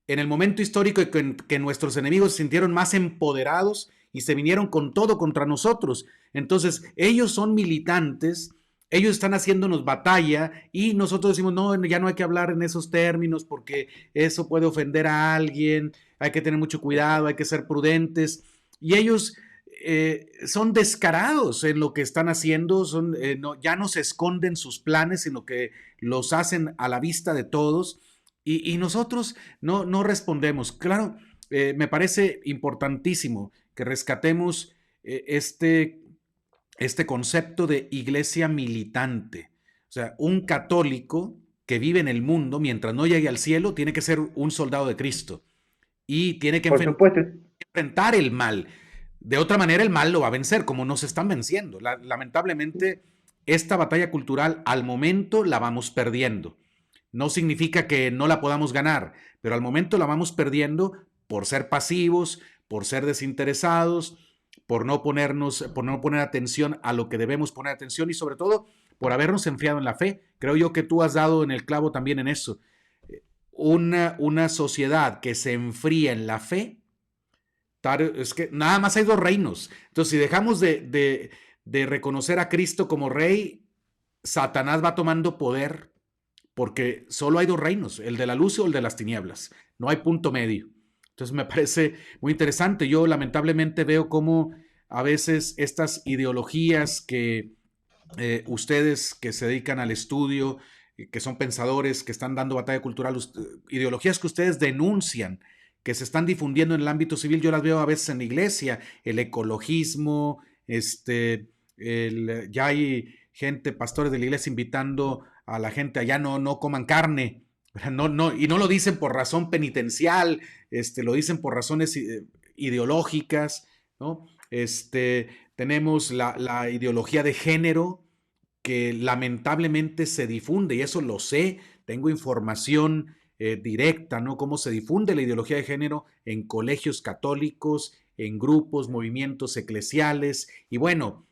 Speaker 1: en el momento histórico que nuestros enemigos se sintieron más empoderados y se vinieron con todo contra nosotros. Entonces, ellos son militantes, ellos están haciéndonos batalla y nosotros decimos, no, ya no hay que hablar en esos términos porque eso puede ofender a alguien, hay que tener mucho cuidado, hay que ser prudentes. Y ellos son descarados en lo que están haciendo, ya no se esconden sus planes, sino que los hacen a la vista de todos. Y nosotros no respondemos. Claro, me parece importantísimo que rescatemos este concepto de iglesia militante. O sea, un católico que vive en el mundo, mientras no llegue al cielo, tiene que ser un soldado de Cristo y tiene que
Speaker 2: Por supuesto,
Speaker 1: enfrentar el mal. De otra manera, el mal lo va a vencer, como nos están venciendo. Lamentablemente, esta batalla cultural al momento la vamos perdiendo. No significa que no la podamos ganar, pero al momento la vamos perdiendo por ser pasivos, por ser desinteresados, por no poner atención a lo que debemos poner atención y sobre todo por habernos enfriado en la fe. Creo yo que tú has dado en el clavo también en eso. Una sociedad que se enfría en la fe, es que nada más hay dos reinos. Entonces, si dejamos de reconocer a Cristo como rey, Satanás va tomando poder porque solo hay dos reinos, el de la luz o el de las tinieblas. No hay punto medio. Entonces me parece muy interesante. Yo lamentablemente veo cómo a veces estas ideologías que ustedes que se dedican al estudio, que son pensadores, que están dando batalla cultural, ideologías que ustedes denuncian, que se están difundiendo en el ámbito civil, yo las veo a veces en la iglesia, el ecologismo, ya hay gente, pastores de la iglesia invitando a la gente allá no coman carne, y no lo dicen por razón penitencial, lo dicen por razones ideológicas, ¿no? Tenemos la ideología de género que lamentablemente se difunde, y eso lo sé, tengo información directa, ¿no? Cómo se difunde la ideología de género en colegios católicos, en grupos, movimientos eclesiales, y bueno,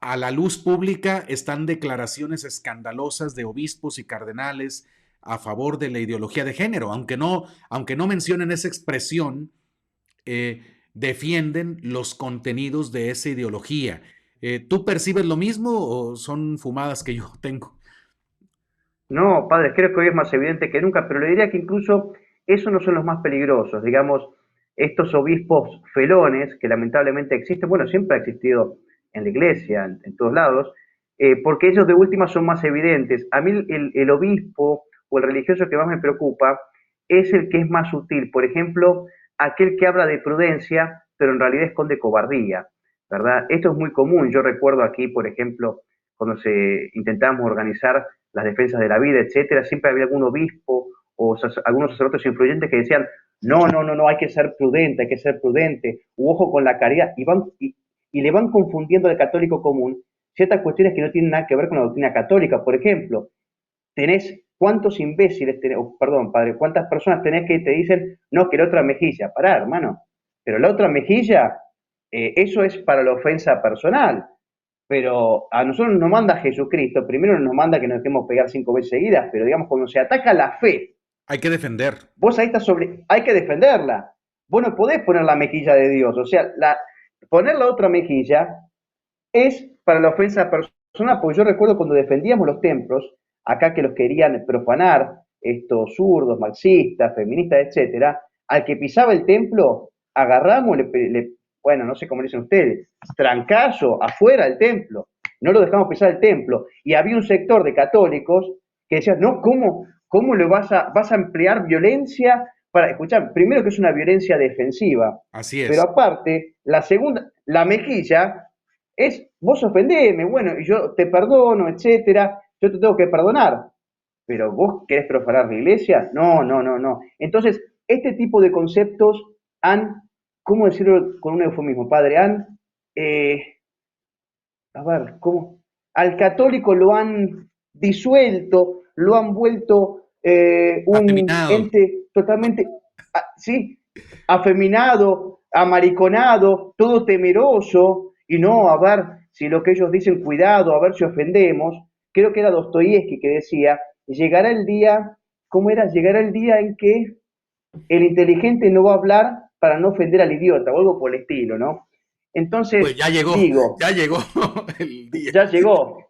Speaker 1: a la luz pública están declaraciones escandalosas de obispos y cardenales a favor de la ideología de género, aunque no mencionen esa expresión, defienden los contenidos de esa ideología. ¿Tú percibes lo mismo o son fumadas que yo tengo?
Speaker 2: no, padre, creo que hoy es más evidente que nunca, pero le diría que incluso esos no son los más peligrosos. Digamos, estos obispos felones, que lamentablemente existen, bueno, siempre ha existido en la iglesia, en todos lados, porque ellos de última son más evidentes. A mí el obispo o el religioso que más me preocupa es el que es más sutil. Por ejemplo, aquel que habla de prudencia, pero en realidad esconde cobardía, ¿verdad? Esto es muy común. Yo recuerdo aquí, por ejemplo, cuando se intentábamos organizar las defensas de la vida, etcétera, siempre había algún obispo o algunos sacerdotes influyentes que decían, no, hay que ser prudente, hay que ser prudente, u ojo con la caridad, y le van confundiendo de católico común ciertas cuestiones que no tienen nada que ver con la doctrina católica. Por ejemplo, tenés cuántos imbéciles, perdón, padre, cuántas personas tenés que te dicen, no, que la otra mejilla, pará, hermano, pero la otra mejilla, eso es para la ofensa personal, pero a nosotros nos manda Jesucristo, primero nos manda que nos dejemos pegar 5 veces seguidas, pero digamos, cuando se ataca la fe,
Speaker 1: Hay que defender.
Speaker 2: vos ahí estás hay que defenderla. Vos no podés poner la mejilla de Dios, o sea, poner la otra mejilla es para la ofensa personal, porque yo recuerdo cuando defendíamos los templos, acá que los querían profanar, estos zurdos, marxistas, feministas, etcétera, al que pisaba el templo, agarramos, bueno, no sé cómo le dicen ustedes, trancazo afuera del templo, no lo dejamos pisar el templo, y había un sector de católicos que decían, no, ¿cómo le vas a emplear violencia escuchar, primero que es una violencia defensiva,
Speaker 1: Así
Speaker 2: pero
Speaker 1: es.
Speaker 2: aparte, la segunda, la mejilla es, vos ofendeme, bueno, y yo te perdono, etcétera, yo te tengo que perdonar, pero vos querés profanar la iglesia, no, no, no, no. Entonces, este tipo de conceptos han, ¿cómo decirlo con un eufemismo, padre? Eh, a ver, ¿cómo? Al católico lo han disuelto, lo han vuelto un
Speaker 1: Afeminado.
Speaker 2: ente totalmente, sí, afeminado, amariconado, todo temeroso, y no, a ver si lo que ellos dicen, cuidado, a ver si ofendemos. Creo que era Dostoyevsky que decía, llegará el día, ¿cómo era? Llegará el día en que el inteligente no va a hablar para no ofender al idiota, o algo por el estilo, ¿no?
Speaker 1: Pues
Speaker 2: Entonces, digo,
Speaker 1: ya llegó el día.
Speaker 2: ya llegó.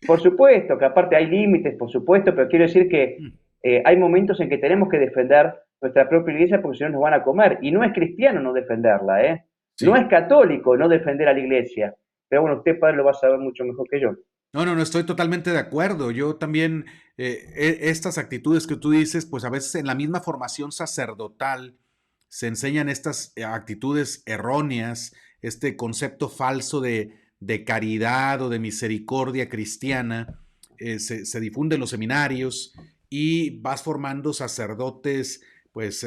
Speaker 2: Por supuesto que aparte hay límites, por supuesto, pero quiero decir que hay momentos en que tenemos que defender nuestra propia iglesia porque si no nos van a comer. Y no es cristiano no defenderla, ¿eh? No
Speaker 1: Sí.
Speaker 2: es católico no defender a la iglesia. Pero bueno, usted, padre, lo va a saber mucho mejor que yo.
Speaker 1: No, no, no, estoy totalmente de acuerdo. Yo también, estas actitudes que tú dices, pues a veces en la misma formación sacerdotal se enseñan estas actitudes erróneas, este concepto falso de caridad o de misericordia cristiana, se difunde en los seminarios y vas formando sacerdotes, pues,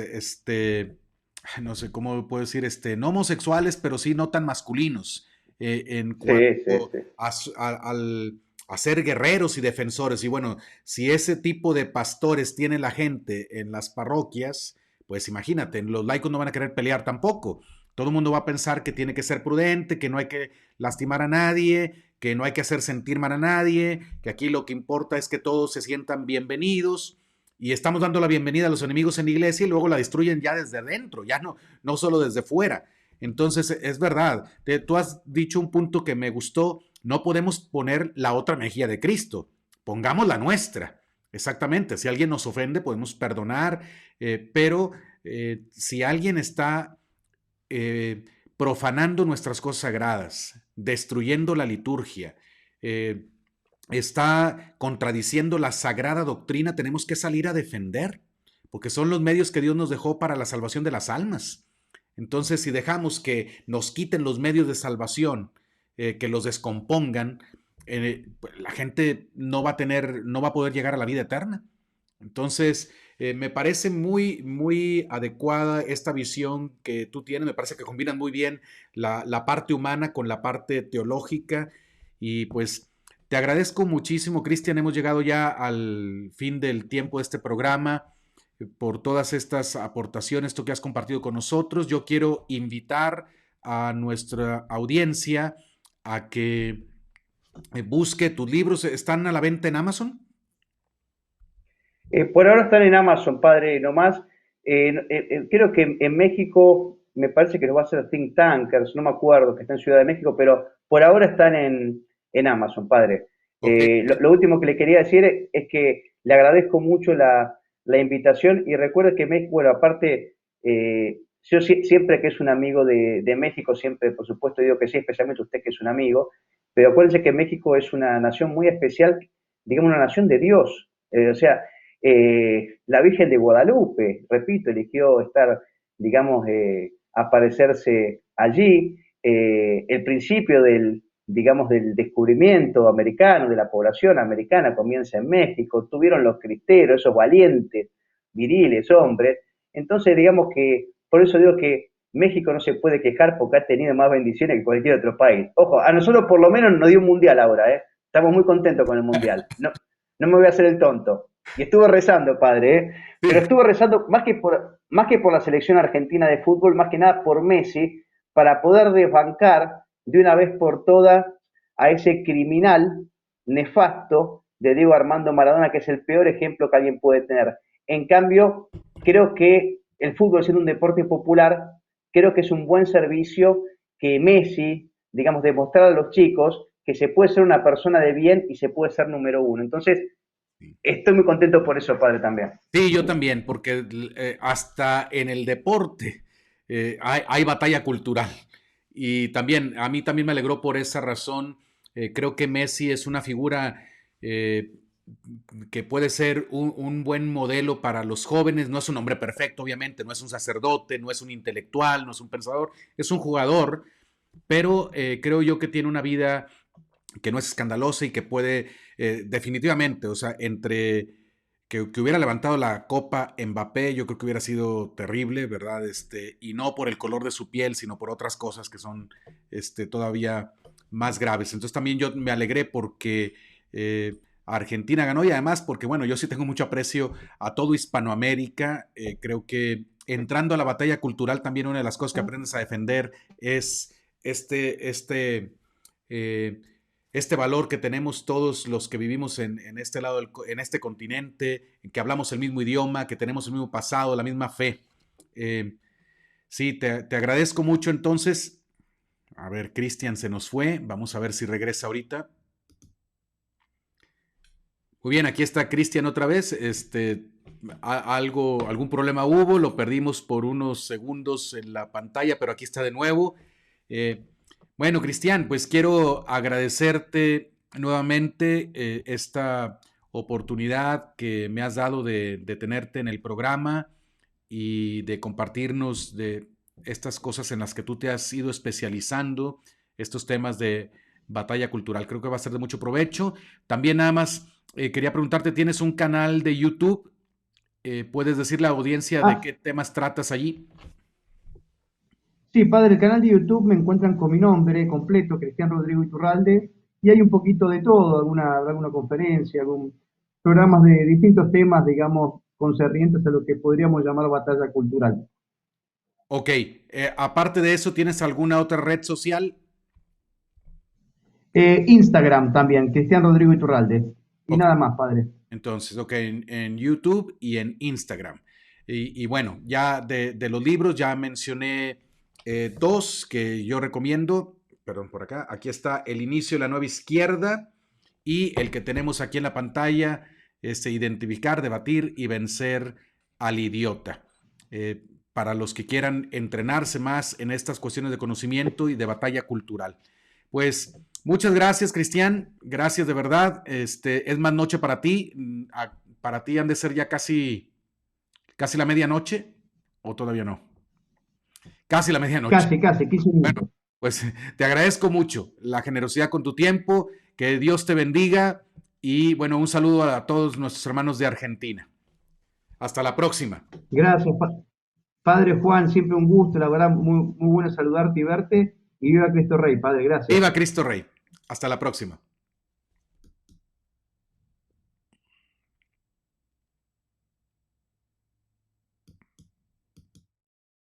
Speaker 1: no sé cómo puedo decir, no homosexuales, pero sí no tan masculinos, en
Speaker 2: Sí, sí,
Speaker 1: cuanto
Speaker 2: sí.
Speaker 1: a ser guerreros y defensores. Y bueno, si ese tipo de pastores tiene la gente en las parroquias, pues imagínate, los laicos no van a querer pelear tampoco. Todo el mundo va a pensar que tiene que ser prudente, que no hay que lastimar a nadie, que no hay que hacer sentir mal a nadie, que aquí lo que importa es que todos se sientan bienvenidos. Y estamos dando la bienvenida a los enemigos en la iglesia y luego la destruyen ya desde adentro, ya no solo desde fuera. Entonces, es verdad, tú has dicho un punto que me gustó, no podemos poner la otra mejilla de Cristo, pongamos la nuestra. Exactamente, si alguien nos ofende podemos perdonar, pero si alguien está eh, profanando nuestras cosas sagradas, destruyendo la liturgia, eh, está contradiciendo la sagrada doctrina, tenemos que salir a defender, porque son los medios que Dios nos dejó para la salvación de las almas. Entonces, si dejamos que nos quiten los medios de salvación, que los descompongan, la gente no va a poder llegar a la vida eterna. Entonces, me parece muy, muy adecuada esta visión que tú tienes. Me parece que combinan muy bien la parte humana con la parte teológica. Y pues te agradezco muchísimo, Cristian. Hemos llegado ya al fin del tiempo de este programa, por todas estas aportaciones, tú que has compartido con nosotros. Yo quiero invitar a nuestra audiencia a que busque tus libros. ¿Están a la venta en Amazon?
Speaker 2: Por ahora están en Amazon, padre, nomás. Creo que en México me parece que lo va a hacer Think Tankers, no me acuerdo, que está en Ciudad de México, pero por ahora están en Amazon, padre.
Speaker 1: Ok.
Speaker 2: Lo último que le quería decir es que le agradezco mucho la invitación y recuerde que México, bueno, aparte, yo siempre que es un amigo de México, siempre, por supuesto, digo que sí, especialmente usted que es un amigo, pero acuérdense que México es una nación muy especial, digamos, una nación de Dios. O sea, la Virgen de Guadalupe, repito, eligió estar, digamos, aparecerse allí. El principio digamos, del descubrimiento americano, de la población americana, comienza en México. Tuvieron los cristeros, esos valientes, viriles hombres. Entonces, digamos que, por eso digo que México no se puede quejar porque ha tenido más bendiciones que cualquier otro país. Ojo, a nosotros por lo menos nos dio un mundial ahora, ¿eh? Estamos muy contentos con el mundial. No, no me voy a hacer el tonto. Y estuve rezando, padre, ¿eh? Pero
Speaker 1: Sí.
Speaker 2: estuve rezando más que por la selección argentina de fútbol, más que nada por Messi, para poder desbancar de una vez por todas a ese criminal nefasto de Diego Armando Maradona, que es el peor ejemplo que alguien puede tener. En cambio, creo que el fútbol, siendo un deporte popular, creo que es un buen servicio que Messi, digamos, demostrar a los chicos que se puede ser una persona de bien y se puede ser número uno. Entonces, estoy muy contento por eso, padre, también.
Speaker 1: Sí, yo también, porque hasta en el deporte hay batalla cultural. Y también, a mí también me alegró por esa razón. Creo que Messi es una figura, eh, que puede ser un buen modelo para los jóvenes. No es un hombre perfecto, obviamente, no es un sacerdote, no es un intelectual, no es un pensador, es un jugador, pero creo yo que tiene una vida que no es escandalosa y que puede definitivamente, o sea, entre que hubiera levantado la copa Mbappé, yo creo que hubiera sido terrible, ¿verdad? Y no por el color de su piel, sino por otras cosas que son todavía más graves. Entonces también yo me alegré porque Argentina ganó y además porque, bueno, yo sí tengo mucho aprecio a todo Hispanoamérica. Creo que entrando a la batalla cultural también una de las cosas que aprendes a defender es este, este eh, este valor que tenemos todos los que vivimos en este lado, en este continente, en que hablamos el mismo idioma, que tenemos el mismo pasado, la misma fe. Eh, sí, te agradezco mucho entonces. A ver, Cristian se nos fue. Vamos a ver si regresa ahorita. Muy bien, aquí está Cristian otra vez. Algún problema hubo, lo perdimos por unos segundos en la pantalla, pero aquí está de nuevo. Eh, bueno, Cristian, pues quiero agradecerte nuevamente esta oportunidad que me has dado de tenerte en el programa y de compartirnos de estas cosas en las que tú te has ido especializando, estos temas de batalla cultural. Creo que va a ser de mucho provecho. También nada más quería preguntarte, ¿tienes un canal de YouTube? ¿Puedes decirle a la audiencia de
Speaker 2: Ah,
Speaker 1: qué temas tratas allí?
Speaker 2: sí, padre, el canal de YouTube me encuentran con mi nombre completo, Cristian Rodrigo Iturralde, y hay un poquito de todo, alguna conferencia, algún programas de distintos temas, digamos, concernientes a lo que podríamos llamar batalla cultural.
Speaker 1: Ok, aparte de eso, ¿tienes alguna otra red social?
Speaker 2: Instagram también, Cristian Rodrigo Iturralde. Y
Speaker 1: Ok,
Speaker 2: nada más, padre.
Speaker 1: entonces, ok, en YouTube y en Instagram. Y bueno, ya de los libros ya mencioné dos que yo recomiendo. Perdón, por acá. Aquí está El inicio de la nueva izquierda y el que tenemos aquí en la pantalla, Identificar, debatir y vencer al idiota. Para los que quieran entrenarse más en estas cuestiones de conocimiento y de batalla cultural. Pues muchas gracias, Cristian. Gracias de verdad. Es más noche para ti. Para ti han de ser ya casi la medianoche o todavía no. Casi la medianoche.
Speaker 2: Casi, casi, 15
Speaker 1: Bueno,
Speaker 2: minutos.
Speaker 1: pues te agradezco mucho la generosidad con tu tiempo. Que Dios te bendiga. Y bueno, un saludo a todos nuestros hermanos de Argentina. Hasta la próxima.
Speaker 2: Gracias, padre Juan, siempre un gusto, la verdad, muy bueno saludarte y verte. Y viva Cristo Rey, padre, gracias.
Speaker 1: Viva Cristo Rey. Hasta la próxima.